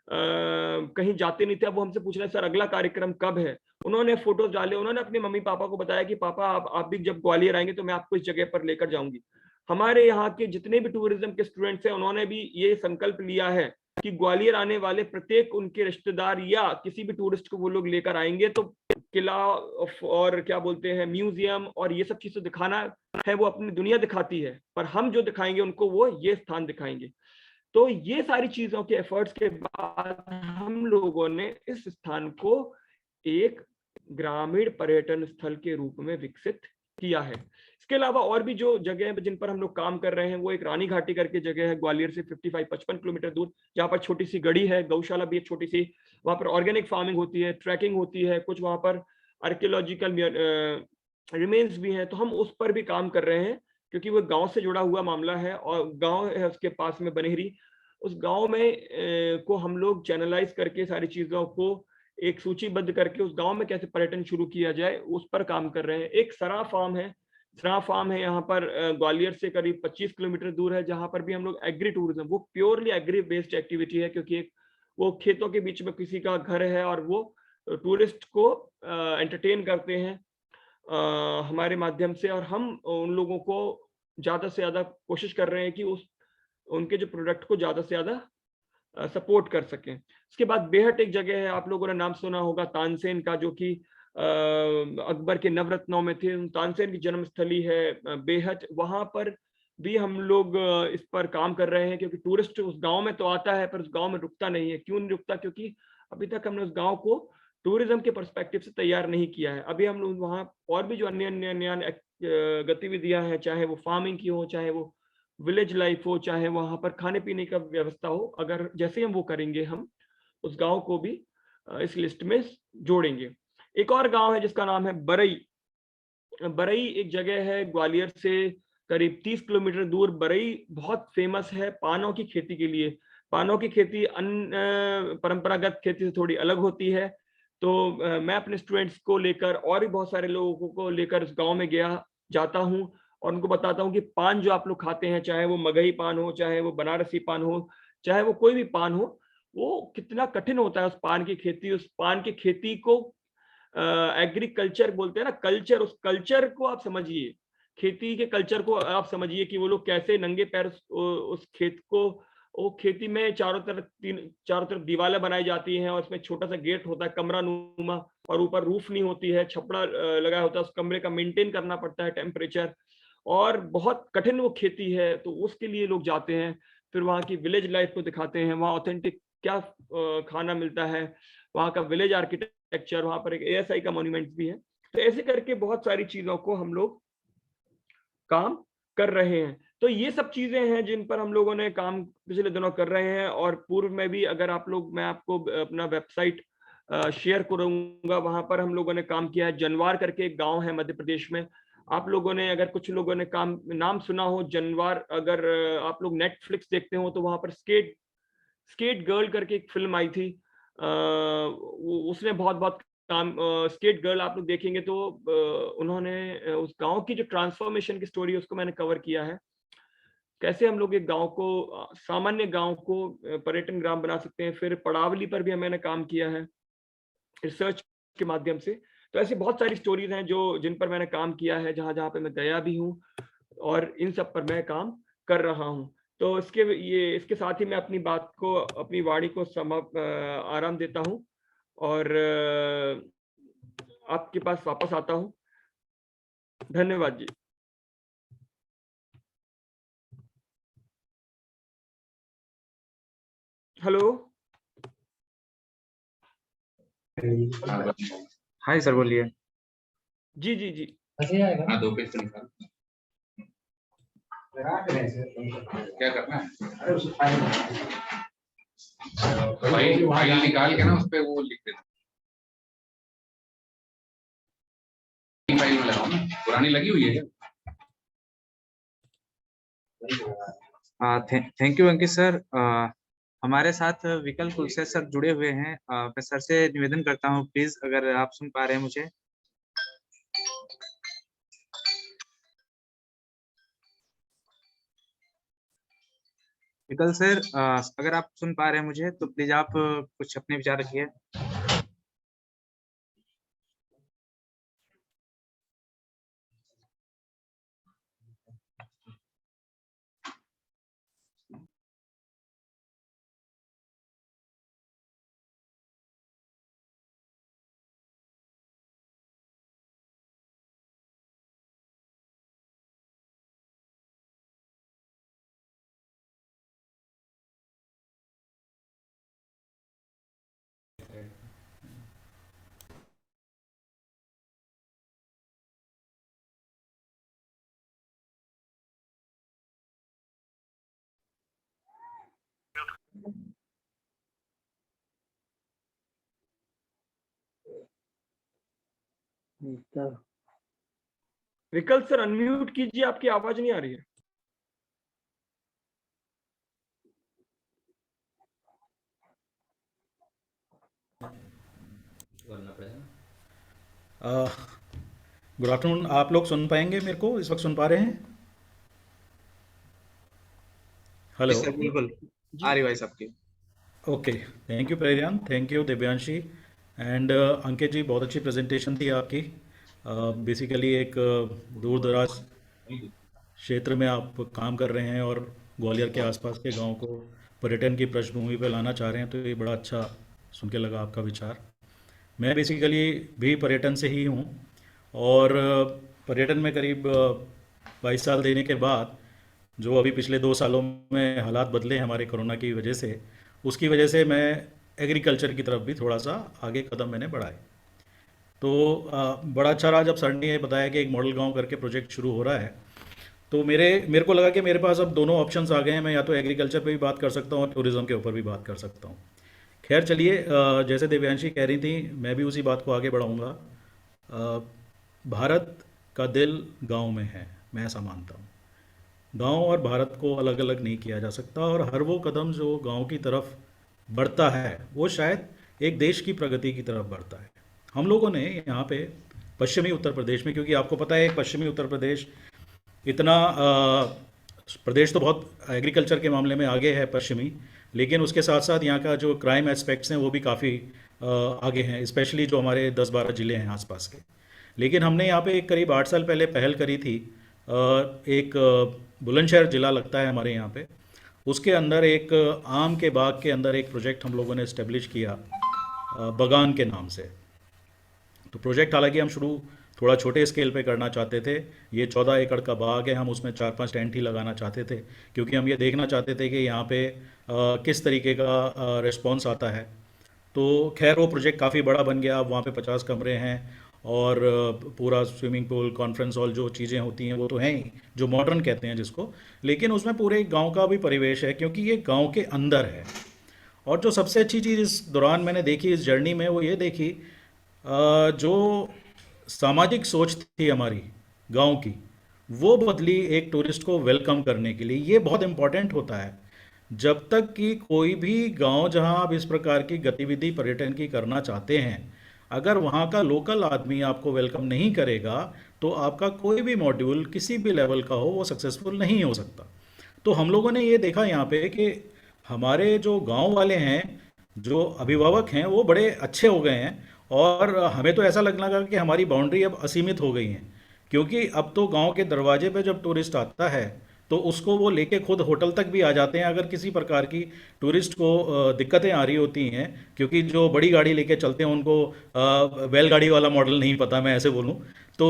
कहीं जाते नहीं थे, अब वो हमसे पूछ रहे हैं, सर अगला कार्यक्रम कब है। उन्होंने फोटोज डाले, उन्होंने अपने मम्मी पापा को बताया कि पापा आप भी जब ग्वालियर आएंगे तो मैं आपको इस जगह पर लेकर जाऊंगी। हमारे यहाँ के जितने भी टूरिज्म के स्टूडेंट्स हैं, उन्होंने भी ये संकल्प लिया है कि ग्वालियर आने वाले प्रत्येक उनके रिश्तेदार या किसी भी टूरिस्ट को वो लोग लेकर आएंगे तो किला और क्या बोलते हैं म्यूजियम और ये सब चीजें दिखाना है, वो अपनी दुनिया दिखाती है, पर हम जो दिखाएंगे उनको वो ये स्थान दिखाएंगे। तो ये सारी चीजों के एफर्ट्स के बाद हम लोगों ने इस स्थान को एक ग्रामीण पर्यटन स्थल के रूप में विकसित किया है। इसके अलावा और भी जो जगह है जिन पर हम लोग काम कर रहे हैं, वो एक रानी घाटी करके जगह है ग्वालियर से 55 किलोमीटर दूर, जहाँ पर छोटी सी गढ़ी है, गौशाला भी एक छोटी सी, वहां पर ऑर्गेनिक फार्मिंग होती है, ट्रैकिंग होती है, कुछ वहां पर आर्कियोलॉजिकल रिमेन्स भी हैं। तो हम उस पर भी काम कर रहे हैं, क्योंकि वो गांव से जुड़ा हुआ मामला है और गांव है उसके पास में बनेहरी। उस गांव में को हम लोग चैनलाइज करके सारी चीजों को एक सूचीबद्ध करके उस गांव में कैसे पर्यटन शुरू किया जाए, उस पर काम कर रहे हैं। एक सरा फार्म है यहाँ पर ग्वालियर से करीब 25 किलोमीटर दूर है, जहाँ पर भी हम लोग एग्री टूरिज्म, वो प्योरली एग्री बेस्ड एक्टिविटी है, क्योंकि वो खेतों के बीच में किसी का घर है और वो टूरिस्ट को एंटरटेन करते हैं हमारे माध्यम से। और हम उन लोगों को ज्यादा से ज्यादा कोशिश कर रहे हैं कि उनके जो प्रोडक्ट को ज्यादा से ज्यादा सपोर्ट कर सकें। इसके बाद बेहट एक जगह है, आप लोगों ने नाम सुना होगा तानसेन का, जो कि अकबर के नवरत्नों में थे। तानसेन की जन्मस्थली है बेहट, वहां पर भी हम लोग इस पर काम कर रहे हैं, क्योंकि टूरिस्ट उस गांव में तो आता है पर उस गांव में रुकता नहीं है। क्यों नहीं रुकता? क्योंकि अभी तक हमने उस गांव को टूरिज्म के पर्सपेक्टिव से तैयार नहीं किया है। अभी हम लोग वहाँ और भी जो अन्य गतिविधियां हैं, चाहे वो फार्मिंग की हो, चाहे वो विलेज लाइफ हो, चाहे वहां पर खाने पीने का व्यवस्था हो, अगर जैसे हम वो करेंगे, हम उस गांव को भी इस लिस्ट में जोड़ेंगे। एक और गांव है जिसका नाम है बरई। बरई एक जगह है ग्वालियर से करीब 30 किलोमीटर दूर। बरई बहुत फेमस है पानों की खेती के लिए। पानों की खेती अन्य परंपरागत खेती से थोड़ी अलग होती है। तो मैं अपने स्टूडेंट्स को लेकर और भी बहुत सारे लोगों को लेकर उस गांव में जाता हूँ और उनको बताता हूँ कि पान जो आप लोग खाते हैं, चाहे वो मगही पान हो, चाहे वो बनारसी पान हो, चाहे वो कोई भी पान हो, वो कितना कठिन होता है उस पान की खेती। उस पान की खेती को एग्रीकल्चर बोलते हैं ना, कल्चर, उस कल्चर को आप समझिए, खेती के कल्चर को आप समझिए कि वो लोग कैसे नंगे पैर उस खेत को, वो खेती में चारों तरफ दीवारें बनाई जाती हैं और उसमें छोटा सा गेट होता है कमरा नुमा, और ऊपर रूफ नहीं होती है, छपड़ा लगा होता है, उस कमरे का मेंटेन करना पड़ता है टेम्परेचर, और बहुत कठिन वो खेती है, तो उसके लिए लोग जाते हैं। फिर वहाँ की विलेज लाइफ को दिखाते हैं, वहाँ ऑथेंटिक क्या खाना मिलता है, वहाँ का विलेज आर्किटेक्चर, वहाँ पर एक ASI का मॉन्यूमेंट भी है। तो ऐसे करके बहुत सारी चीज़ों को हम लोग काम कर रहे हैं। तो ये सब चीज़ें हैं जिन पर हम लोगों ने काम पिछले दिनों कर रहे हैं, और पूर्व में भी अगर आप लोग, मैं आपको अपना वेबसाइट शेयर करूँगा, वहाँ पर हम लोगों ने काम किया है। जनवार करके एक गाँव है मध्य प्रदेश में। आप लोगों ने, अगर कुछ लोगों ने नाम सुना हो जनवार, अगर आप लोग नेटफ्लिक्स देखते हो तो वहाँ पर स्केट स्केट गर्ल करके एक फ़िल्म आई थी। उसने बहुत-बहुत काम, स्केट गर्ल आप लोग देखेंगे तो उन्होंने उस गाँव की जो ट्रांसफ़ॉर्मेशन की स्टोरी है उसको मैंने कवर किया है। कैसे हम लोग एक गाँव को, सामान्य गाँव को पर्यटन ग्राम बना सकते हैं। फिर पड़ावली पर भी मैंने काम किया है रिसर्च के माध्यम से। तो ऐसी बहुत सारी स्टोरीज़ हैं जो जिन पर मैंने काम किया है, जहाँ-जहाँ पे मैं गया भी हूँ, और इन सब पर मैं काम कर रहा हूँ। तो इसके साथ ही मैं अपनी बात को, अपनी वाणी को आराम देता हूँ, और आपके पास वापस आता हूँ। धन्यवाद जी। हेलो। हाय सर, बोलिए। जी, जी, जी। हाँ, 2 पेज तो निकाल। क्या करना है? फाइल निकाल के ना उस पे वो लिख देना। फाइल में लगाओ ना, पुरानी लगी हुई है क्या? Thank you Ankit sir. हमारे साथ विकल्प कुलसे सर जुड़े हुए हैं। मैं सर से निवेदन करता हूँ, प्लीज अगर आप सुन पा रहे हैं मुझे। विकल्प सर, अगर आप सुन पा रहे हैं मुझे तो प्लीज आप कुछ अपने विचार रखिए। विकल्प सर अनम्यूट कीजिए, आपकी आवाज नहीं आ रही है। Good afternoon. आप लोग सुन पाएंगे मेरे को? इस वक्त सुन पा रहे हैं? जी हेलो। सर, बिल्कुल आ रही वॉइस आपकी। ओके, थैंक यू प्रेरियान, thank you Divyanshi and Ankit ji, बहुत अच्छी प्रेजेंटेशन थी आपकी। बेसिकली एक दूर दराज क्षेत्र में आप काम कर रहे हैं और ग्वालियर के आसपास के गांव को पर्यटन की पृष्ठभूमि पर लाना चाह रहे हैं, तो ये बड़ा अच्छा सुन के लगा आपका विचार। मैं बेसिकली भी पर्यटन से ही हूँ, और पर्यटन में करीब 22 साल देने के बाद जो अभी पिछले 2 सालों में हालात बदले हैं हमारे कोरोना की वजह से, उसकी वजह से मैं एग्रीकल्चर की तरफ भी थोड़ा सा आगे कदम मैंने बढ़ाए। तो बड़ा अच्छा रहा जब सर ने ये बताया कि एक मॉडल गांव करके प्रोजेक्ट शुरू हो रहा है। तो मेरे को लगा कि मेरे पास अब दोनों ऑप्शंस आ गए हैं, मैं या तो एग्रीकल्चर पे भी बात कर सकता हूँ और टूरिज़्म के ऊपर भी बात कर सकता हूँ। खैर चलिए, जैसे दिव्यांशी कह रही थी, मैं भी उसी बात को आगे बढ़ाऊँगा। भारत का दिल गांव में है, मैं ऐसा मानता हूँ। गांव और भारत को अलग अलग नहीं किया जा सकता, और हर वो कदम जो गांव की तरफ बढ़ता है वो शायद एक देश की प्रगति की तरफ बढ़ता है। हम लोगों ने यहाँ पे पश्चिमी उत्तर प्रदेश में, क्योंकि आपको पता है पश्चिमी उत्तर प्रदेश इतना प्रदेश तो बहुत एग्रीकल्चर के मामले में आगे है पश्चिमी, लेकिन उसके साथ साथ यहाँ का जो क्राइम एस्पेक्ट्स हैं वो भी काफ़ी आगे हैं, स्पेशली जो हमारे 10-12 ज़िले हैं आसपास के। लेकिन हमने यहाँ पे एक करीब 8 साल पहले पहल करी थी। एक बुलंदशहर ज़िला लगता है हमारे यहाँ पे, उसके अंदर एक आम के बाग के अंदर एक प्रोजेक्ट हम लोगों ने इस्टेब्लिश किया बगान के नाम से। तो प्रोजेक्ट हालांकि हम शुरू थोड़ा छोटे स्केल पे करना चाहते थे। ये 14 एकड़ का बाग है, हम उसमें 4-5 टेंट ही लगाना चाहते थे, क्योंकि हम ये देखना चाहते थे कि यहाँ पे किस तरीके का रिस्पॉन्स आता है। तो खैर वो प्रोजेक्ट काफ़ी बड़ा बन गया, अब वहाँ पे 50 कमरे हैं और पूरा स्विमिंग पूल, कॉन्फ्रेंस हॉल, जो चीज़ें होती हैं वो तो हैं ही, जो मॉडर्न कहते हैं जिसको, लेकिन उसमें पूरे गांव का भी परिवेश है, क्योंकि ये गांव के अंदर है। और जो सबसे अच्छी चीज़ इस दौरान मैंने देखी इस जर्नी में, वो ये देखी जो सामाजिक सोच थी हमारी गांव की, वो बदली एक टूरिस्ट को वेलकम करने के लिए। ये बहुत इम्पोर्टेंट होता है। जब तक कि कोई भी गांव जहां आप इस प्रकार की गतिविधि पर्यटन की करना चाहते हैं, अगर वहां का लोकल आदमी आपको वेलकम नहीं करेगा, तो आपका कोई भी मॉड्यूल किसी भी लेवल का हो वो सक्सेसफुल नहीं हो सकता। तो हम लोगों ने ये देखा यहाँ पे कि हमारे जो गांव वाले हैं, जो अभिभावक हैं, वो बड़े अच्छे हो गए हैं। और हमें तो ऐसा लगने लगा कि हमारी बाउंड्री अब असीमित हो गई है, क्योंकि अब तो गांव के दरवाजे पे जब टूरिस्ट आता है तो उसको वो लेके खुद होटल तक भी आ जाते हैं। अगर किसी प्रकार की टूरिस्ट को दिक्कतें आ रही होती हैं, क्योंकि जो बड़ी गाड़ी लेके चलते हैं उनको बैलगाड़ी वाला मॉडल नहीं पता, मैं ऐसे बोलूँ तो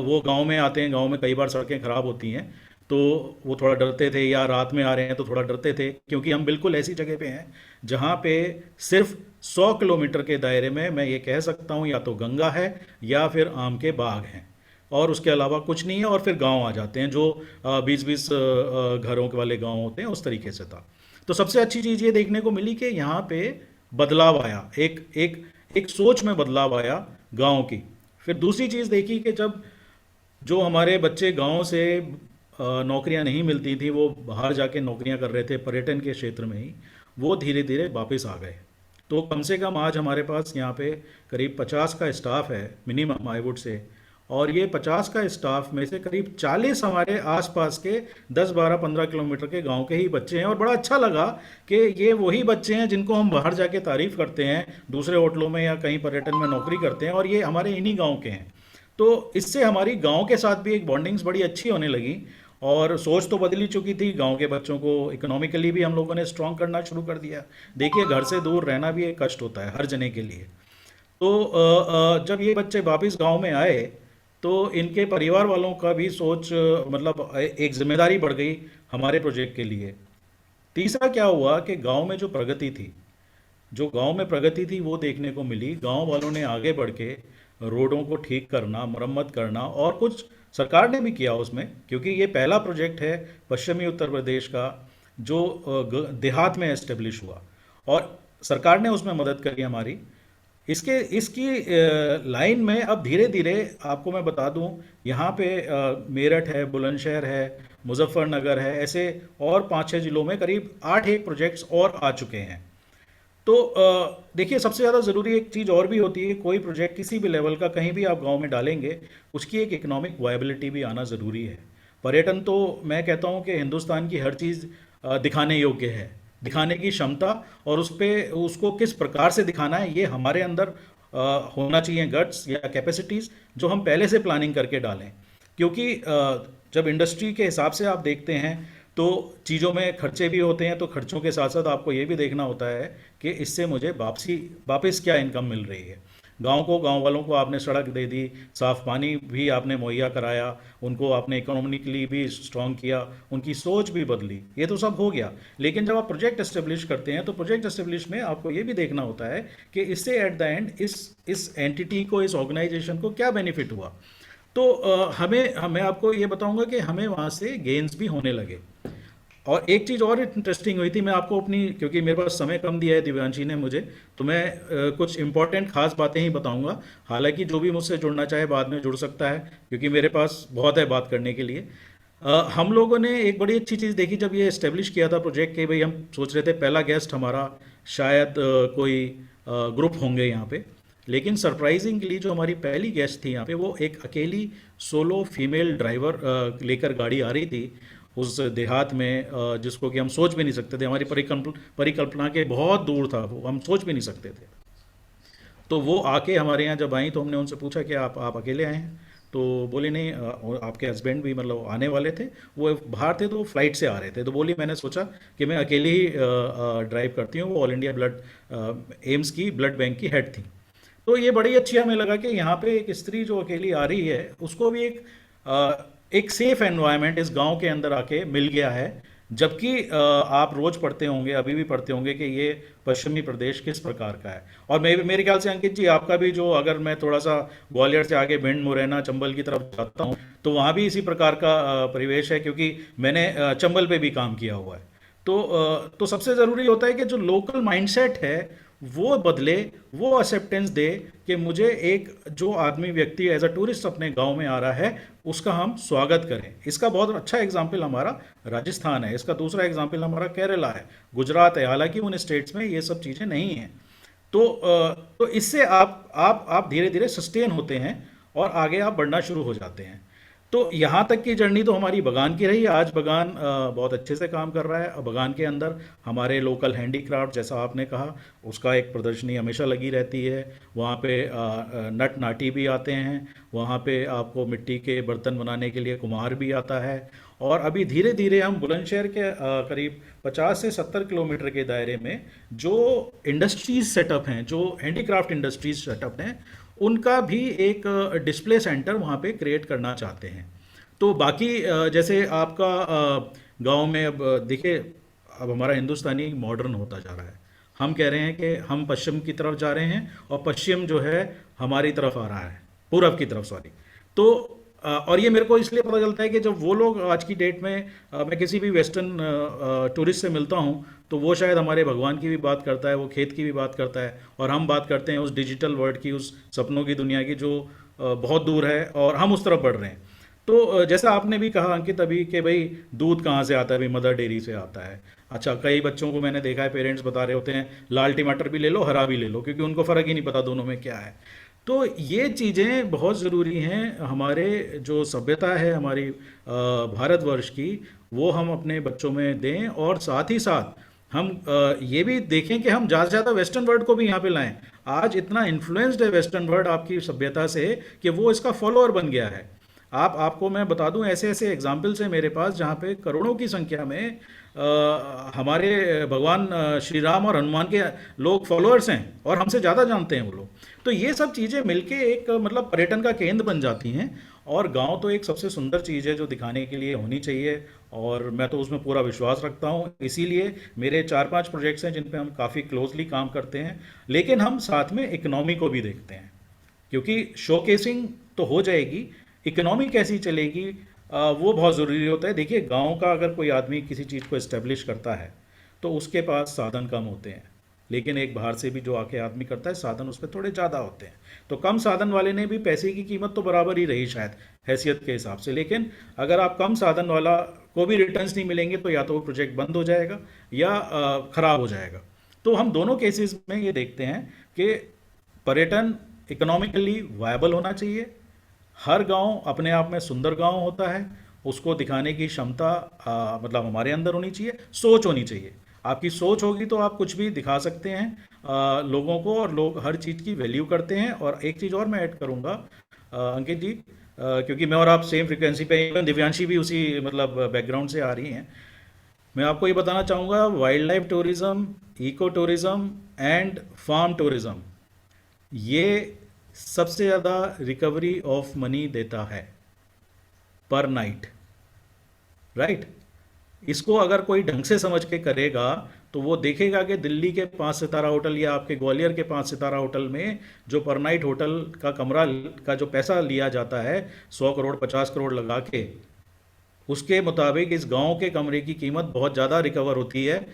वो गांव में आते हैं, गांव में कई बार सड़कें ख़राब होती हैं, तो वो थोड़ा डरते थे, या रात में आ रहे हैं तो थोड़ा डरते थे, क्योंकि हम बिल्कुल ऐसी जगह पे हैं जहाँ पे सिर्फ 100 किलोमीटर के दायरे में मैं ये कह सकता हूँ या तो गंगा है या फिर आम के बाग हैं, और उसके अलावा कुछ नहीं है। और फिर गांव आ जाते हैं जो 20-20 घरों के वाले गांव होते हैं, उस तरीके से था। तो सबसे अच्छी चीज़ ये देखने को मिली कि यहाँ पे बदलाव आया, एक एक एक सोच में बदलाव आया गांव की। फिर दूसरी चीज़ देखी कि जब जो हमारे बच्चे गांव से नौकरियां नहीं मिलती थी, वो बाहर जाके नौकरियां कर रहे थे पर्यटन के क्षेत्र में ही, वो धीरे धीरे वापस आ गए। तो कम से कम आज हमारे पास यहाँ पे करीब 50 का स्टाफ है मिनिमम, आई वुड से। और ये 50 का स्टाफ में से करीब 40 हमारे आसपास के 10, 12, 15 किलोमीटर के गांव के ही बच्चे हैं। और बड़ा अच्छा लगा कि ये वही बच्चे हैं जिनको हम बाहर जाके तारीफ करते हैं, दूसरे होटलों में या कहीं पर्यटन में नौकरी करते हैं, और ये हमारे इन्हीं गांव के हैं। तो इससे हमारी गांव के साथ भी एक बॉन्डिंग्स बड़ी अच्छी होने लगी। और सोच तो बदली चुकी थी, गांव के बच्चों को इकोनॉमिकली भी हम लोगों ने स्ट्रॉन्ग करना शुरू कर दिया। देखिए, घर से दूर रहना भी एक कष्ट होता है हर जने के लिए। तो जब ये बच्चे वापस गांव में आए, तो इनके परिवार वालों का भी सोच मतलब एक जिम्मेदारी बढ़ गई हमारे प्रोजेक्ट के लिए। तीसरा क्या हुआ कि गांव में जो प्रगति थी, वो देखने को मिली। गांव वालों ने आगे बढ़ के रोडों को ठीक करना, मरम्मत करना, और कुछ सरकार ने भी किया उसमें, क्योंकि ये पहला प्रोजेक्ट है पश्चिमी उत्तर प्रदेश का जो देहात में एस्टेब्लिश हुआ, और सरकार ने उसमें मदद करी हमारी। इसकी लाइन में अब धीरे धीरे आपको मैं बता दूं, यहाँ पे मेरठ है, बुलंदशहर है, मुजफ्फरनगर है, ऐसे और 5-6 जिलों में करीब 8 प्रोजेक्ट्स और आ चुके हैं। तो देखिए, सबसे ज़्यादा ज़रूरी एक चीज़ और भी होती है, कोई प्रोजेक्ट किसी भी लेवल का कहीं भी आप गांव में डालेंगे, उसकी एक इकोनॉमिक वायबिलिटी भी आना ज़रूरी है। पर्यटन तो मैं कहता हूँ कि हिंदुस्तान की हर चीज़ दिखाने योग्य है, दिखाने की क्षमता, और उस पे उसको किस प्रकार से दिखाना है ये हमारे अंदर होना चाहिए, गट्स या कैपेसिटीज़, जो हम पहले से प्लानिंग करके डालें। क्योंकि जब इंडस्ट्री के हिसाब से आप देखते हैं तो चीज़ों में खर्चे भी होते हैं, तो खर्चों के साथ साथ आपको ये भी देखना होता है कि इससे मुझे वापस क्या इनकम मिल रही है। गांव वालों को आपने सड़क दे दी, साफ़ पानी भी आपने मुहैया कराया, उनको आपने इकोनॉमिकली भी स्ट्रॉन्ग किया, उनकी सोच भी बदली, ये तो सब हो गया। लेकिन जब आप प्रोजेक्ट एस्टेब्लिश करते हैं, तो प्रोजेक्ट एस्टेब्लिश में आपको ये भी देखना होता है कि इससे एट द एंड इस एंटिटी को, इस ऑर्गेनाइजेशन को क्या बेनिफिट हुआ। तो मैं आपको ये बताऊंगा कि हमें वहाँ से गेन्स भी होने लगे। और एक चीज़ और इंटरेस्टिंग हुई थी, मैं आपको अपनी, क्योंकि मेरे पास समय कम दिया है दिव्यांशी ने मुझे, तो मैं कुछ इंपॉर्टेंट खास बातें ही बताऊंगा। हालांकि जो भी मुझसे जुड़ना चाहे बाद में जुड़ सकता है, क्योंकि मेरे पास बहुत है बात करने के लिए। हम लोगों ने एक बड़ी अच्छी चीज़ देखी जब ये इस्टेब्लिश किया था प्रोजेक्ट के, भाई हम सोच रहे थे पहला गेस्ट हमारा शायद कोई ग्रुप होंगे यहाँ पे, लेकिन सरप्राइजिंगली जो हमारी पहली गेस्ट थी यहाँ पे, वो एक अकेली सोलो फीमेल ड्राइवर लेकर गाड़ी आ रही थी उस देहात में, जिसको कि हम सोच भी नहीं सकते थे, हमारी परिकल्पना के बहुत दूर था, वो हम सोच भी नहीं सकते थे। तो वो आके हमारे यहाँ जब आई, तो हमने उनसे पूछा कि आप अकेले आए हैं? तो बोले नहीं, आपके हस्बैंड भी मतलब आने वाले थे, वो बाहर थे, तो वो फ्लाइट से आ रहे थे। तो बोली मैंने सोचा कि मैं अकेले ही ड्राइव करती हूँ। वो ऑल इंडिया एम्स की ब्लड बैंक की हेड थी। तो ये बड़ी अच्छी हमें लगा कि यहाँ पे एक स्त्री जो अकेली आ रही है उसको भी एक सेफ एनवायरनमेंट इस गांव के अंदर आके मिल गया है। जबकि आप रोज पढ़ते होंगे, अभी भी पढ़ते होंगे कि ये पश्चिमी प्रदेश किस प्रकार का है। और मेरे ख्याल से अंकित जी आपका भी जो, अगर मैं थोड़ा सा ग्वालियर से आगे भिंड, मुरैना, चंबल की तरफ जाता हूँ तो वहाँ भी इसी प्रकार का परिवेश है, क्योंकि मैंने चंबल पे भी काम किया हुआ है। तो सबसे ज़रूरी होता है कि जो लोकल माइंडसेट है वो बदले, वो एक्सेप्टेंस दे कि मुझे एक जो आदमी व्यक्ति एज अ टूरिस्ट अपने गांव में आ रहा है उसका हम स्वागत करें। इसका बहुत अच्छा एग्जाम्पल हमारा राजस्थान है, इसका दूसरा एग्जाम्पल हमारा केरला है, गुजरात है। हालांकि उन स्टेट्स में ये सब चीज़ें नहीं हैं। तो इससे आप धीरे धीरे सस्टेन होते हैं और आगे आप बढ़ना शुरू हो जाते हैं। तो यहाँ तक की जर्नी तो हमारी बगान की रही। आज बगान बहुत अच्छे से काम कर रहा है। और बगान के अंदर हमारे लोकल हैंडीक्राफ्ट, जैसा आपने कहा, उसका एक प्रदर्शनी हमेशा लगी रहती है। वहाँ पे नट नाटी भी आते हैं, वहाँ पे आपको मिट्टी के बर्तन बनाने के लिए कुम्हार भी आता है। और अभी धीरे धीरे हम बुलंदशहर के करीब 50 से 70 किलोमीटर के दायरे में जो इंडस्ट्रीज सेटअप हैं, जो हैंडीक्राफ्ट इंडस्ट्रीज सेटअप हैं, उनका भी एक डिस्प्ले सेंटर वहाँ पे क्रिएट करना चाहते हैं। तो बाकी जैसे आपका गांव में अब देखिए, अब हमारा हिंदुस्तानी मॉडर्न होता जा रहा है। हम कह रहे हैं कि हम पश्चिम की तरफ जा रहे हैं और पश्चिम जो है हमारी तरफ आ रहा है, पूरब की तरफ, सॉरी। तो और ये मेरे को इसलिए पता चलता है कि जब वो लोग आज की डेट में, मैं किसी भी वेस्टर्न टूरिस्ट से मिलता हूँ तो वो शायद हमारे भगवान की भी बात करता है, वो खेत की भी बात करता है, और हम बात करते हैं उस डिजिटल वर्ल्ड की, उस सपनों की दुनिया की जो बहुत दूर है और हम उस तरफ बढ़ रहे हैं। तो जैसा आपने भी कहा अंकित अभी कि भाई दूध कहाँ से आता है, भाई मदर डेयरी से आता है। अच्छा, कई बच्चों को मैंने देखा है, पेरेंट्स बता रहे होते हैं लाल टमाटर भी ले लो, हरा भी ले लो, क्योंकि उनको फ़र्क ही नहीं पता दोनों में क्या है। तो ये चीज़ें बहुत ज़रूरी हैं। हमारे जो सभ्यता है हमारी भारतवर्ष की, वो हम अपने बच्चों में दें, और साथ ही साथ हम ये भी देखें कि हम ज़्यादा से ज़्यादा वेस्टर्न वर्ल्ड को भी यहाँ पे लाएं। आज इतना इन्फ्लुएंस्ड है वेस्टर्न वर्ल्ड आपकी सभ्यता से कि वो इसका फॉलोअर बन गया है। आपको मैं बता दूं, ऐसे ऐसे एग्जाम्पल्स हैं मेरे पास जहाँ पे करोड़ों की संख्या में हमारे भगवान श्री राम और हनुमान के लोग फॉलोअर्स हैं और हमसे ज़्यादा जानते हैं वो लोग। तो ये सब चीज़ें मिलके एक मतलब पर्यटन का केंद्र बन जाती हैं। और गांव तो एक सबसे सुंदर चीज़ है जो दिखाने के लिए होनी चाहिए, और मैं तो उसमें पूरा विश्वास रखता हूँ। इसीलिए मेरे 4-5 प्रोजेक्ट्स हैं जिन पे हम काफ़ी क्लोजली काम करते हैं, लेकिन हम साथ में इकोनॉमी को भी देखते हैं, क्योंकि शोकेसिंग तो हो जाएगी, इकोनॉमी कैसी चलेगी वो बहुत ज़रूरी होता है। देखिए, गांव का अगर कोई आदमी किसी चीज़ को इस्टेब्लिश करता है तो उसके पास साधन कम होते हैं, लेकिन एक बाहर से भी जो आके आदमी करता है साधन उस पर थोड़े ज़्यादा होते हैं। तो कम साधन वाले ने भी पैसे की कीमत तो बराबर ही रही शायद हैसियत के हिसाब से, लेकिन अगर आप कम साधन वाला को भी रिटर्न्स नहीं मिलेंगे तो या तो वो प्रोजेक्ट बंद हो जाएगा या ख़राब हो जाएगा। तो हम दोनों केसेस में ये देखते हैं कि पर्यटन इकोनॉमिकली वायबल होना चाहिए। हर गांव अपने आप में सुंदर गांव होता है, उसको दिखाने की क्षमता मतलब हमारे अंदर होनी चाहिए, सोच होनी चाहिए। आपकी सोच होगी तो आप कुछ भी दिखा सकते हैं लोगों को, और लोग हर चीज़ की वैल्यू करते हैं। और एक चीज़ और मैं ऐड करूँगा अंकित जी, क्योंकि मैं और आप सेम फ्रिक्वेंसी पे, इवन दिव्यांशी भी उसी मतलब बैकग्राउंड से आ रही हैं, मैं आपको ये बताना चाहूँगा, wildlife tourism, eco tourism and farm tourism, ये सबसे ज़्यादा रिकवरी ऑफ मनी देता है पर नाइट, राइट। इसको अगर कोई ढंग से समझ के करेगा तो वो देखेगा कि दिल्ली के 5 सितारा होटल या आपके ग्वालियर के 5 सितारा होटल में जो पर नाइट होटल का कमरा का जो पैसा लिया जाता है 100 करोड़ 50 करोड़ लगा के, उसके मुताबिक इस गांव के कमरे की कीमत बहुत ज़्यादा रिकवर होती है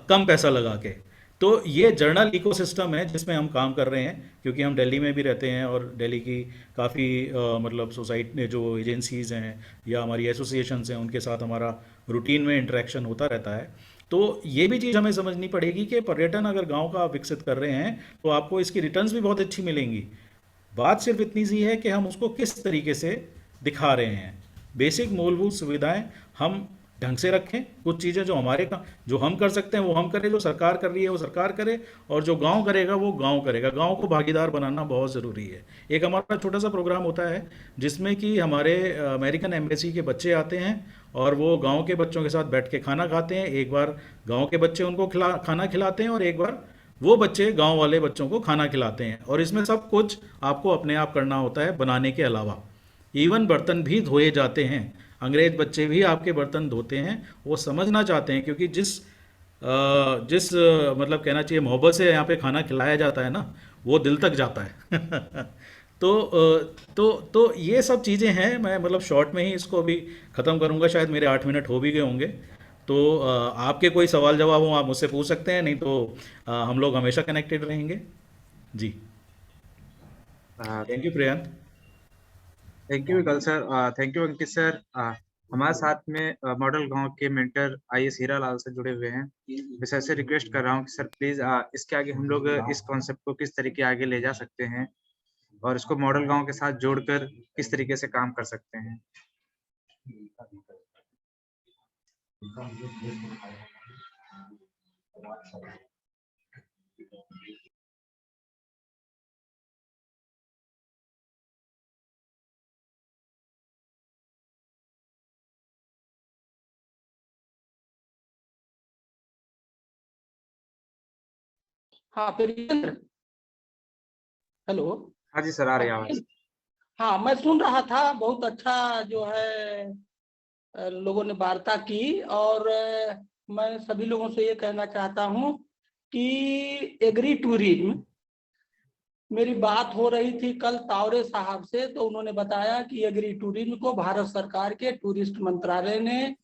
कम पैसा लगा के। तो ये जर्नल इकोसिस्टम है जिसमें हम काम कर रहे हैं, क्योंकि हम दिल्ली में भी रहते हैं और दिल्ली की काफ़ी मतलब सोसाइटी जो एजेंसीज़ हैं या हमारी एसोसिएशंस हैं उनके साथ हमारा रूटीन में इंटरेक्शन होता रहता है। तो ये भी चीज़ हमें समझनी पड़ेगी कि पर्यटन अगर गांव का आप विकसित कर रहे हैं तो आपको इसकी रिटर्न्स भी बहुत अच्छी मिलेंगी। बात सिर्फ इतनी सी है कि हम उसको किस तरीके से दिखा रहे हैं। बेसिक मूलभूत सुविधाएं हम ढंग से रखें, कुछ चीज़ें जो हमारे का जो हम कर सकते हैं वो हम करें, जो सरकार कर रही है वो सरकार करे, और जो गांव करेगा वो गांव करेगा। गांव को भागीदार बनाना बहुत ज़रूरी है। एक हमारा छोटा सा प्रोग्राम होता है जिसमें कि हमारे अमेरिकन एम्बेसी के बच्चे आते हैं और वो गांव के बच्चों के साथ बैठ के खाना खाते हैं। एक बार गांव के बच्चे उनको खाना खिलाते हैं और एक बार वो बच्चे गांव वाले बच्चों को खाना खिलाते हैं। और इसमें सब कुछ आपको अपने आप करना होता है बनाने के अलावा। इवन बर्तन भी धोए जाते हैं। अंग्रेज बच्चे भी आपके बर्तन धोते हैं। वो समझना चाहते हैं, क्योंकि मतलब कहना चाहिए मोहब्बत से यहाँ पे खाना खिलाया जाता है ना, वो दिल तक जाता है। तो ये सब चीज़ें हैं। मैं मतलब शॉर्ट में ही इसको अभी ख़त्म करूँगा, शायद मेरे 8 मिनट हो भी गए होंगे। तो आपके कोई सवाल जवाब हो आप मुझसे पूछ सकते हैं, नहीं तो हम लोग हमेशा कनेक्टेड रहेंगे। जी, thank you Priyank. Thank you Vikal sir, thank you Ankit sir. हमारे साथ में मॉडल गांव के mentor IAS Hira Lal sir जुड़े हुए हैं। मैं सर से रिक्वेस्ट कर रहा हूँ कि सर प्लीज इसके आगे हम लोग इस कॉन्सेप्ट को किस तरीके आगे ले जा सकते हैं और इसको मॉडल गांव के साथ जोड़कर किस तरीके से काम कर सकते हैं। हाँ प्रियेंद्र, हेलो। हाँ जी सर, आ रही आवाज। हाँ, मैं सुन रहा था। बहुत अच्छा जो है लोगों ने वार्ता की, और मैं सभी लोगों से ये कहना चाहता हूँ कि एग्री टूरिज्म, मेरी बात हो रही थी कल तावरे साहब से, तो उन्होंने बताया कि एग्री टूरिज्म को भारत सरकार के टूरिस्ट मंत्रालय ने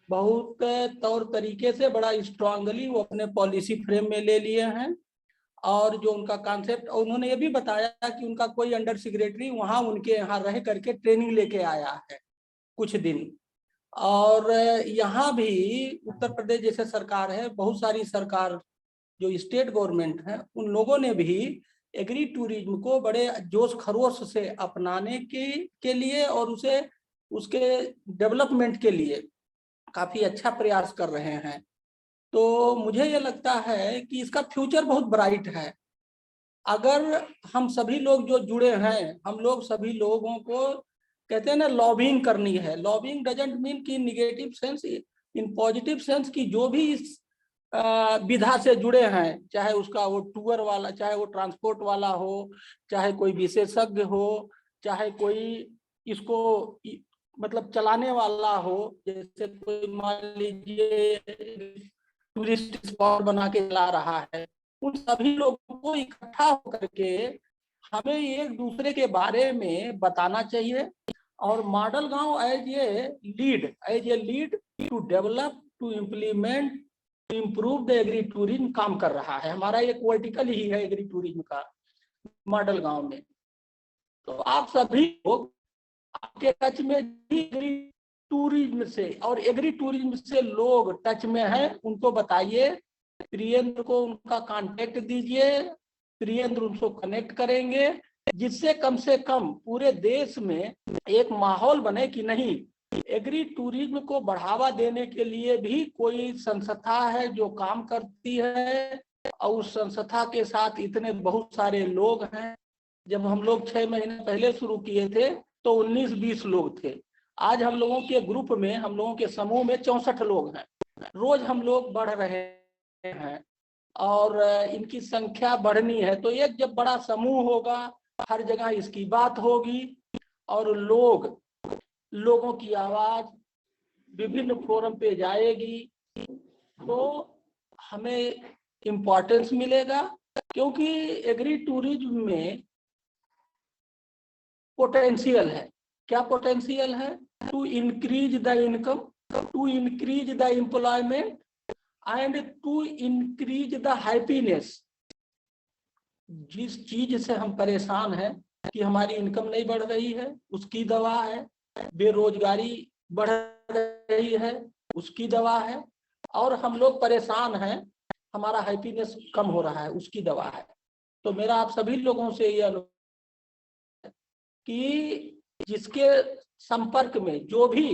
बहुत तौर तरीके से बड़ा स्ट्रांगली वो अपने पॉलिसी फ्रेम में ले लिए हैं। और जो उनका कॉन्सेप्ट, उन्होंने ये भी बताया कि उनका कोई अंडर सेक्रेटरी वहां उनके यहाँ रह करके ट्रेनिंग लेके आया है कुछ दिन। और यहाँ भी उत्तर प्रदेश जैसे सरकार है, बहुत सारी सरकार जो स्टेट गवर्नमेंट है, उन लोगों ने भी एग्री टूरिज्म को बड़े जोश खरोश से अपनाने के लिए और उसे उसके डेवलपमेंट के लिए काफी अच्छा प्रयास कर रहे हैं। तो मुझे ये लगता है कि इसका फ्यूचर बहुत ब्राइट है। अगर हम सभी लोग जो जुड़े हैं, हम लोग सभी लोगों को कहते हैं ना लॉबिंग करनी है। लॉबिंग डजंट मीन कि negative sense, in positive sense की जो भी इस विधा से जुड़े हैं, चाहे उसका वो टूर वाला, चाहे वो ट्रांसपोर्ट वाला हो, चाहे कोई विशेषज्ञ हो, चाहे कोई इसको मतलब चलाने वाला हो, जैसे कोई मान लीजिए टूरिस्ट स्पॉट बना के चला रहा है, उन सभी लोगों को इकट्ठा होकर के हमें एक दूसरे के बारे में बताना चाहिए। और मॉडल गांव as a lead to develop, to implement, to improve the agri tourism काम कर रहा है। हमारा एक वर्टिकल ही है एग्री टूरिज्म का मॉडल गांव में। तो आप सभी लोग आपके टच में एग्री टूरिज्म से और एग्री टूरिज्म से लोग टच में हैं, उनको बताइए। प्रियेंद्र को उनका कांटेक्ट दीजिए, प्रियेंद्र उनको कनेक्ट करेंगे, जिससे कम से कम पूरे देश में एक माहौल बने कि नहीं, एग्री टूरिज्म को बढ़ावा देने के लिए भी कोई संस्था है जो काम करती है, और उस संस्था के साथ इतने बहुत सारे लोग हैं। जब हम लोग 6 महीने पहले शुरू किए थे तो 19-20 लोग थे। आज हम लोगों के ग्रुप में, हम लोगों के समूह में 64 लोग हैं। रोज हम लोग बढ़ रहे हैं और इनकी संख्या बढ़नी है। तो एक जब बड़ा समूह होगा, हर जगह इसकी बात होगी और लोगों की आवाज विभिन्न फोरम पे जाएगी, तो हमें इम्पोर्टेंस मिलेगा। क्योंकि एग्री टूरिज्म में पोटेंशियल है। क्या पोटेंशियल है? To increase the income, to increase the employment and to increase the happiness. जिस चीज से हम परेशान हैं कि हमारी इनकम नहीं बढ़ रही है, उसकी दवा है। बेरोजगारी बढ़ रही है, उसकी दवा है। और हम लोग परेशान हैं, हमारा हैप्पीनेस कम हो रहा है, उसकी दवा है। तो मेरा आप सभी लोगों से ये अनुरोध कि जिसके संपर्क में जो भी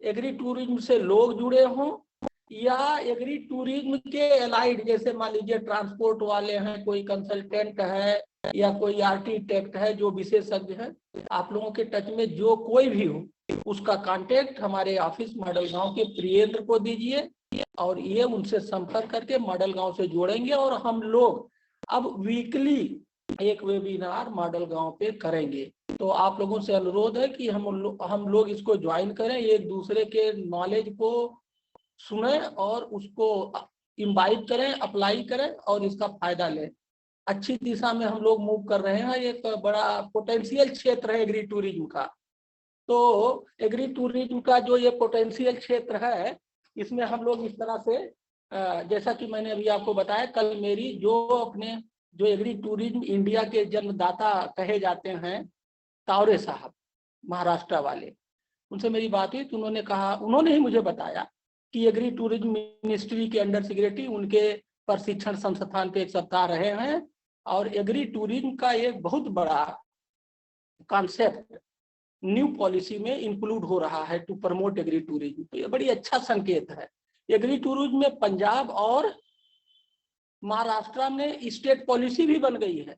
एग्री टूरिज्म से लोग जुड़े हों या एग्री टूरिज्म के एलाइड, जैसे मान लीजिए ट्रांसपोर्ट वाले हैं, कोई कंसल्टेंट है या कोई आर्किटेक्ट है जो विशेषज्ञ है, आप लोगों के टच में जो कोई भी हो, उसका कांटेक्ट हमारे ऑफिस मॉडल गांव के प्रियेंद्र को दीजिए और ये उनसे संपर्क करके मॉडल गांव से जोड़ेंगे और हम लोग अब वीकली एक वेबिनार मॉडल गांव पे करेंगे। तो आप लोगों से अनुरोध है कि हम लोग इसको ज्वाइन करें, एक दूसरे के नॉलेज को सुने और उसको इम्बाइब करें, अप्लाई करें और इसका फायदा लें। अच्छी दिशा में हम लोग मूव कर रहे हैं। एक बड़ा पोटेंशियल क्षेत्र है एग्री टूरिज्म का। तो एग्री टूरिज्म का जो ये पोटेंशियल क्षेत्र है, इसमें हम लोग इस तरह से जैसा कि मैंने अभी आपको बताया, कल मेरी जो एग्री टूरिज्म इंडिया के जन्मदाता कहे जाते हैं तावरे साहब, महाराष्ट्र वाले, उनसे मेरी बात हुई तो उन्होंने ही मुझे बताया कि एग्री टूरिज्म मिनिस्ट्री के अंडर सेक्रेटरी उनके प्रशिक्षण संस्थान पे एक सप्ताह रहे हैं और एग्री टूरिज्म का एक बहुत बड़ा कॉन्सेप्ट न्यू पॉलिसी में इंक्लूड हो रहा है टू प्रमोट एग्री टूरिज्म। तो ये बड़ी अच्छा संकेत है। एग्री टूरिज्म में पंजाब और महाराष्ट्र में स्टेट पॉलिसी भी बन गई है।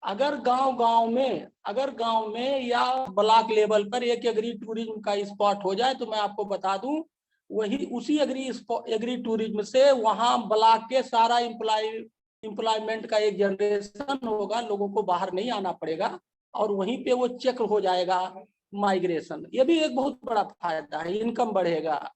अगर गांव में या ब्लॉक लेवल पर एक एग्री टूरिज्म का स्पॉट हो जाए तो मैं आपको बता दूं, उसी एग्री टूरिज्म से वहां ब्लॉक के सारा एम्प्लॉयमेंट का एक जनरेशन होगा, लोगों को बाहर नहीं आना पड़ेगा और वहीं पे वो चेक हो जाएगा माइग्रेशन। ये भी एक बहुत बड़ा फायदा है, इनकम बढ़ेगा,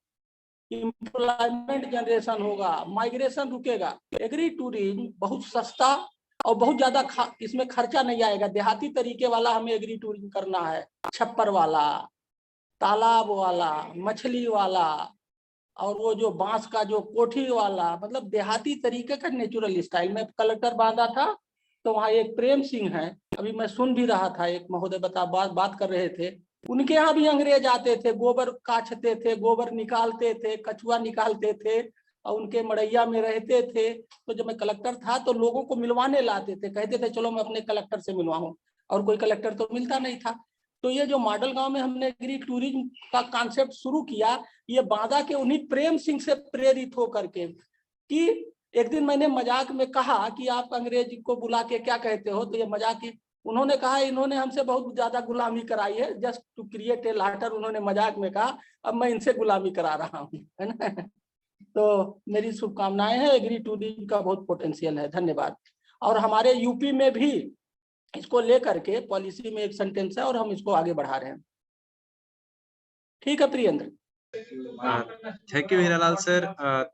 एम्प्लॉयमेंट जनरेशन होगा, माइग्रेशन रुकेगा। एग्री टूरिज्म बहुत सस्ता और बहुत ज्यादा इसमें खर्चा नहीं आएगा। देहाती तरीके वाला हमें एग्री टूरिज्म करना है, छप्पर वाला, तालाब वाला, मछली वाला और वो जो बांस का जो कोठी वाला, मतलब देहाती तरीके का नेचुरल स्टाइल में। कलेक्टर बांधा था तो वहाँ एक प्रेम सिंह है, अभी मैं सुन भी रहा था, एक महोदय बात कर रहे थे, उनके यहाँ भी अंग्रेज आते थे, गोबर काछते थे, गोबर निकालते थे, कछुआ निकालते थे और उनके मड़ैया में रहते थे। तो जब मैं कलेक्टर था तो लोगों को मिलवाने लाते थे, कहते थे चलो मैं अपने कलेक्टर से मिलवाऊं, और कोई कलेक्टर तो मिलता नहीं था। तो ये जो मॉडल गांव में हमने एग्री टूरिज्म का कॉन्सेप्ट शुरू किया, ये बांदा के उन्हीं प्रेम सिंह से प्रेरित होकर के। कि एक दिन मैंने मजाक में कहा कि आप अंग्रेज को बुला के क्या कहते हो, तो ये मजाक ही, उन्होंने कहा इन्होंने हमसे बहुत ज्यादा गुलामी कराई है, जस्ट टू क्रिएट ए लाटर, उन्होंने मजाक में कहा, अब मैं इनसे गुलामी करा रहा हूँ, है ना। तो मेरी शुभकामनाएं हैं, एग्री टूरिज्म का बहुत पोटेंशियल है। धन्यवाद। और हमारे यूपी में भी इसको लेकर के पॉलिसी में एक सेंटेंस है और हम इसको आगे बढ़ा रहे हैं। ठीक है Priyendra. Thank you Hiralal sir,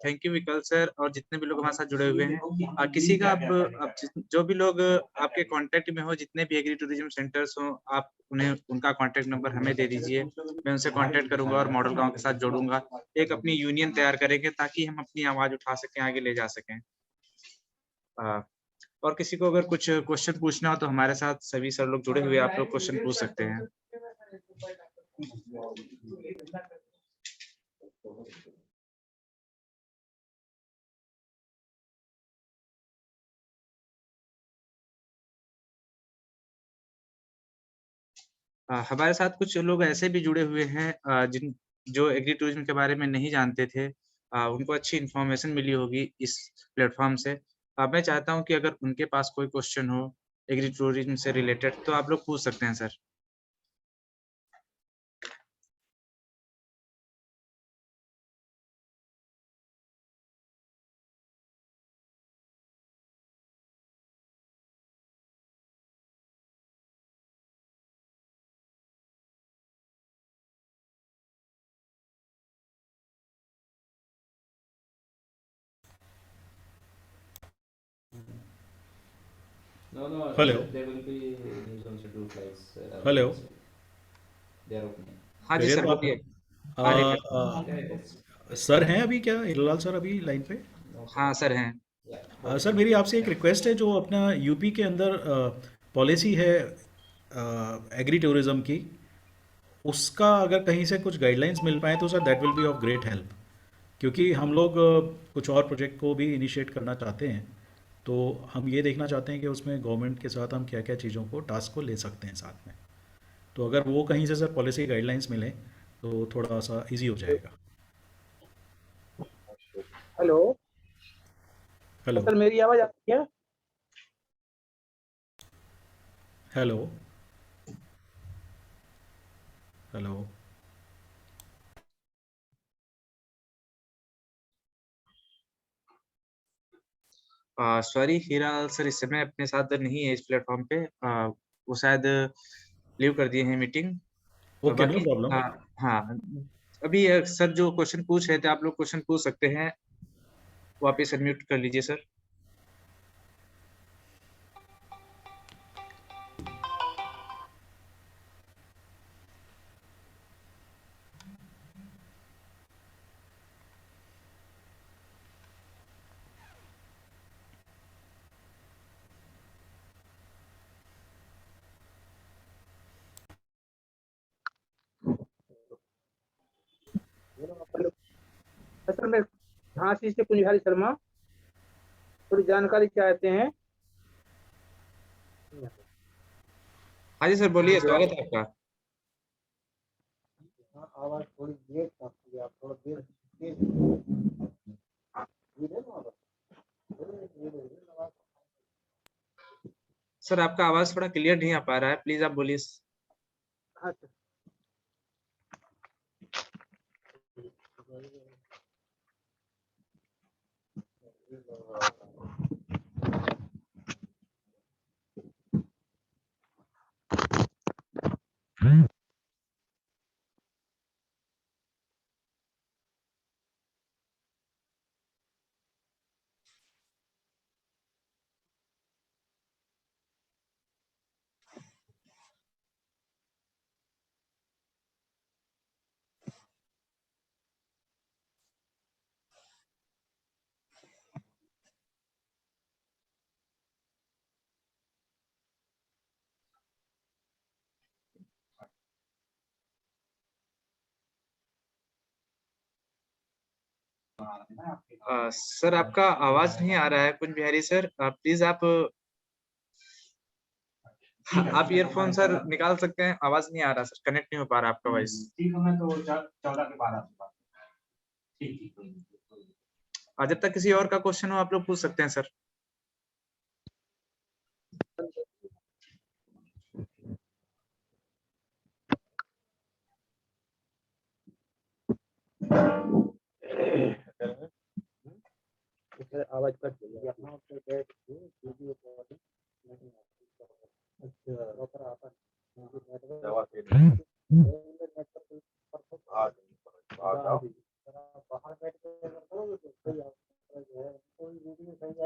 thank you Vikal sir और जितने भी लोग हमारे साथ जुड़े हुए हैं। किसी का अब जो भी लोग आपके कांटेक्ट में हो, जितने भी एग्री टूरिज्म सेंटर्स हो, आप उन्हें उनका कांटेक्ट नंबर हमें दे दीजिए, मैं उनसे कांटेक्ट करूंगा और मॉडल गांव के साथ जोड़ूंगा। एक अपनी यूनियन तैयार करेंगे ताकि हम अपनी आवाज उठा सकें, आगे ले जा सकें। और किसी को अगर कुछ क्वेश्चन पूछना हो तो हमारे साथ सभी सर लोग जुड़े हुए, आप लोग क्वेश्चन पूछ सकते हैं। हमारे साथ कुछ लोग ऐसे भी जुड़े हुए हैं जो एग्री टूरिज्म के बारे में नहीं जानते थे, उनको अच्छी इन्फॉर्मेशन मिली होगी इस प्लेटफॉर्म से। मैं चाहता हूं कि अगर उनके पास कोई क्वेश्चन हो एग्री टूरिज्म से रिलेटेड तो आप लोग पूछ सकते हैं sir. No, Hello. there will be news on schedule flights. Hello. They are opening. हाँ जी सर, आप बोलिए। हाँ record. Yeah, it is. Sir हैं अभी क्या हीरालाल सर अभी लाइन पे? No, sir. हाँ सर हैं। Yeah. सर मेरी आपसे एक रिक्वेस्ट है, जो अपना यूपी के अंदर पॉलिसी है एग्री टूरिज्म की, उसका अगर कहीं से कुछ गाइडलाइंस मिल पाए तो sir that will be of great help, क्योंकि हम लोग कुछ और प्रोजेक्ट को भी इनिशिएट करना चाहते हैं, तो हम ये देखना चाहते हैं कि उसमें गवर्नमेंट के साथ हम क्या क्या चीज़ों को, टास्क को ले सकते हैं साथ में। तो अगर वो कहीं से सर पॉलिसी गाइडलाइंस मिले तो थोड़ा सा इजी हो जाएगा। हेलो हेलो सर, मेरी आवाज आ रही है? Hello hello sorry Hiralal sir इस समय अपने साथ नहीं है इस प्लेटफॉर्म पे। वो शायद लीव कर दिए हैं मीटिंग। ओके, नो बाकी प्रॉब्लम। हाँ, अभी सर जो क्वेश्चन पूछ रहे थे आप लोग क्वेश्चन पूछ सकते हैं। वापस अनम्यूट कर लीजिए सर। असल में झांसी से कुंज बिहारी शर्मा थोड़ी जानकारी चाहते हैं। हाँ जी सर बोलिए, स्वागत है आपका। आवाज थोड़ी देर आप थोड़ा देर सर आपका आवाज थोड़ा क्लियर नहीं आ पा रहा है, प्लीज आप बोलिए। हाँ सर। सर आपका आवाज नहीं आ रहा है कुंज बिहारी सर, प्लीज आप ईयरफोन सर निकाल सकते हैं। आवाज नहीं आ रहा सर, कनेक्ट नहीं हो पा रहा आपका वॉइस। जब तक किसी और का क्वेश्चन हो आप लोग पूछ सकते हैं सर। आवाज कट गई यहाँ पे बैठ के वीडियो कॉलिंग नहीं आता बाहर बैठ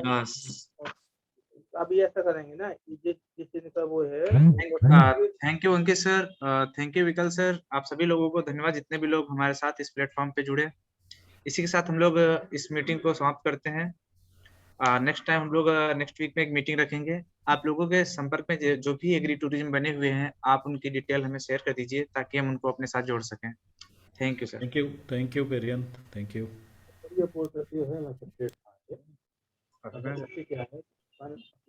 हाँ, अभी ऐसा करेंगे ना जिस दिन का वो है। Thank you Ankit sir, thank you Vikal sir, आप सभी लोगों को धन्यवाद जितने भी लोग हमारे साथ इस प्लेटफॉर्म पे जुड़े। इसी के साथ हम लोग इस मीटिंग को समाप्त करते हैं। नेक्स्ट टाइम हम लोग नेक्स्ट वीक में एक मीटिंग रखेंगे। आप लोगों के संपर्क में जो भी एग्री टूरिज्म बने हुए हैं आप उनकी डिटेल हमें शेयर कर दीजिए ताकि हम उनको अपने साथ जोड़ सकें। Thank you sir. Thank you पेरियन, thank you. ये पोस्ट करती है ना सब्जेक्ट क्या है।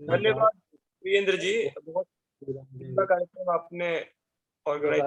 धन्यवाद वीरेंद्र जी, बहुत अच्छा कार्यक्रम आपने ऑर्गेनाइज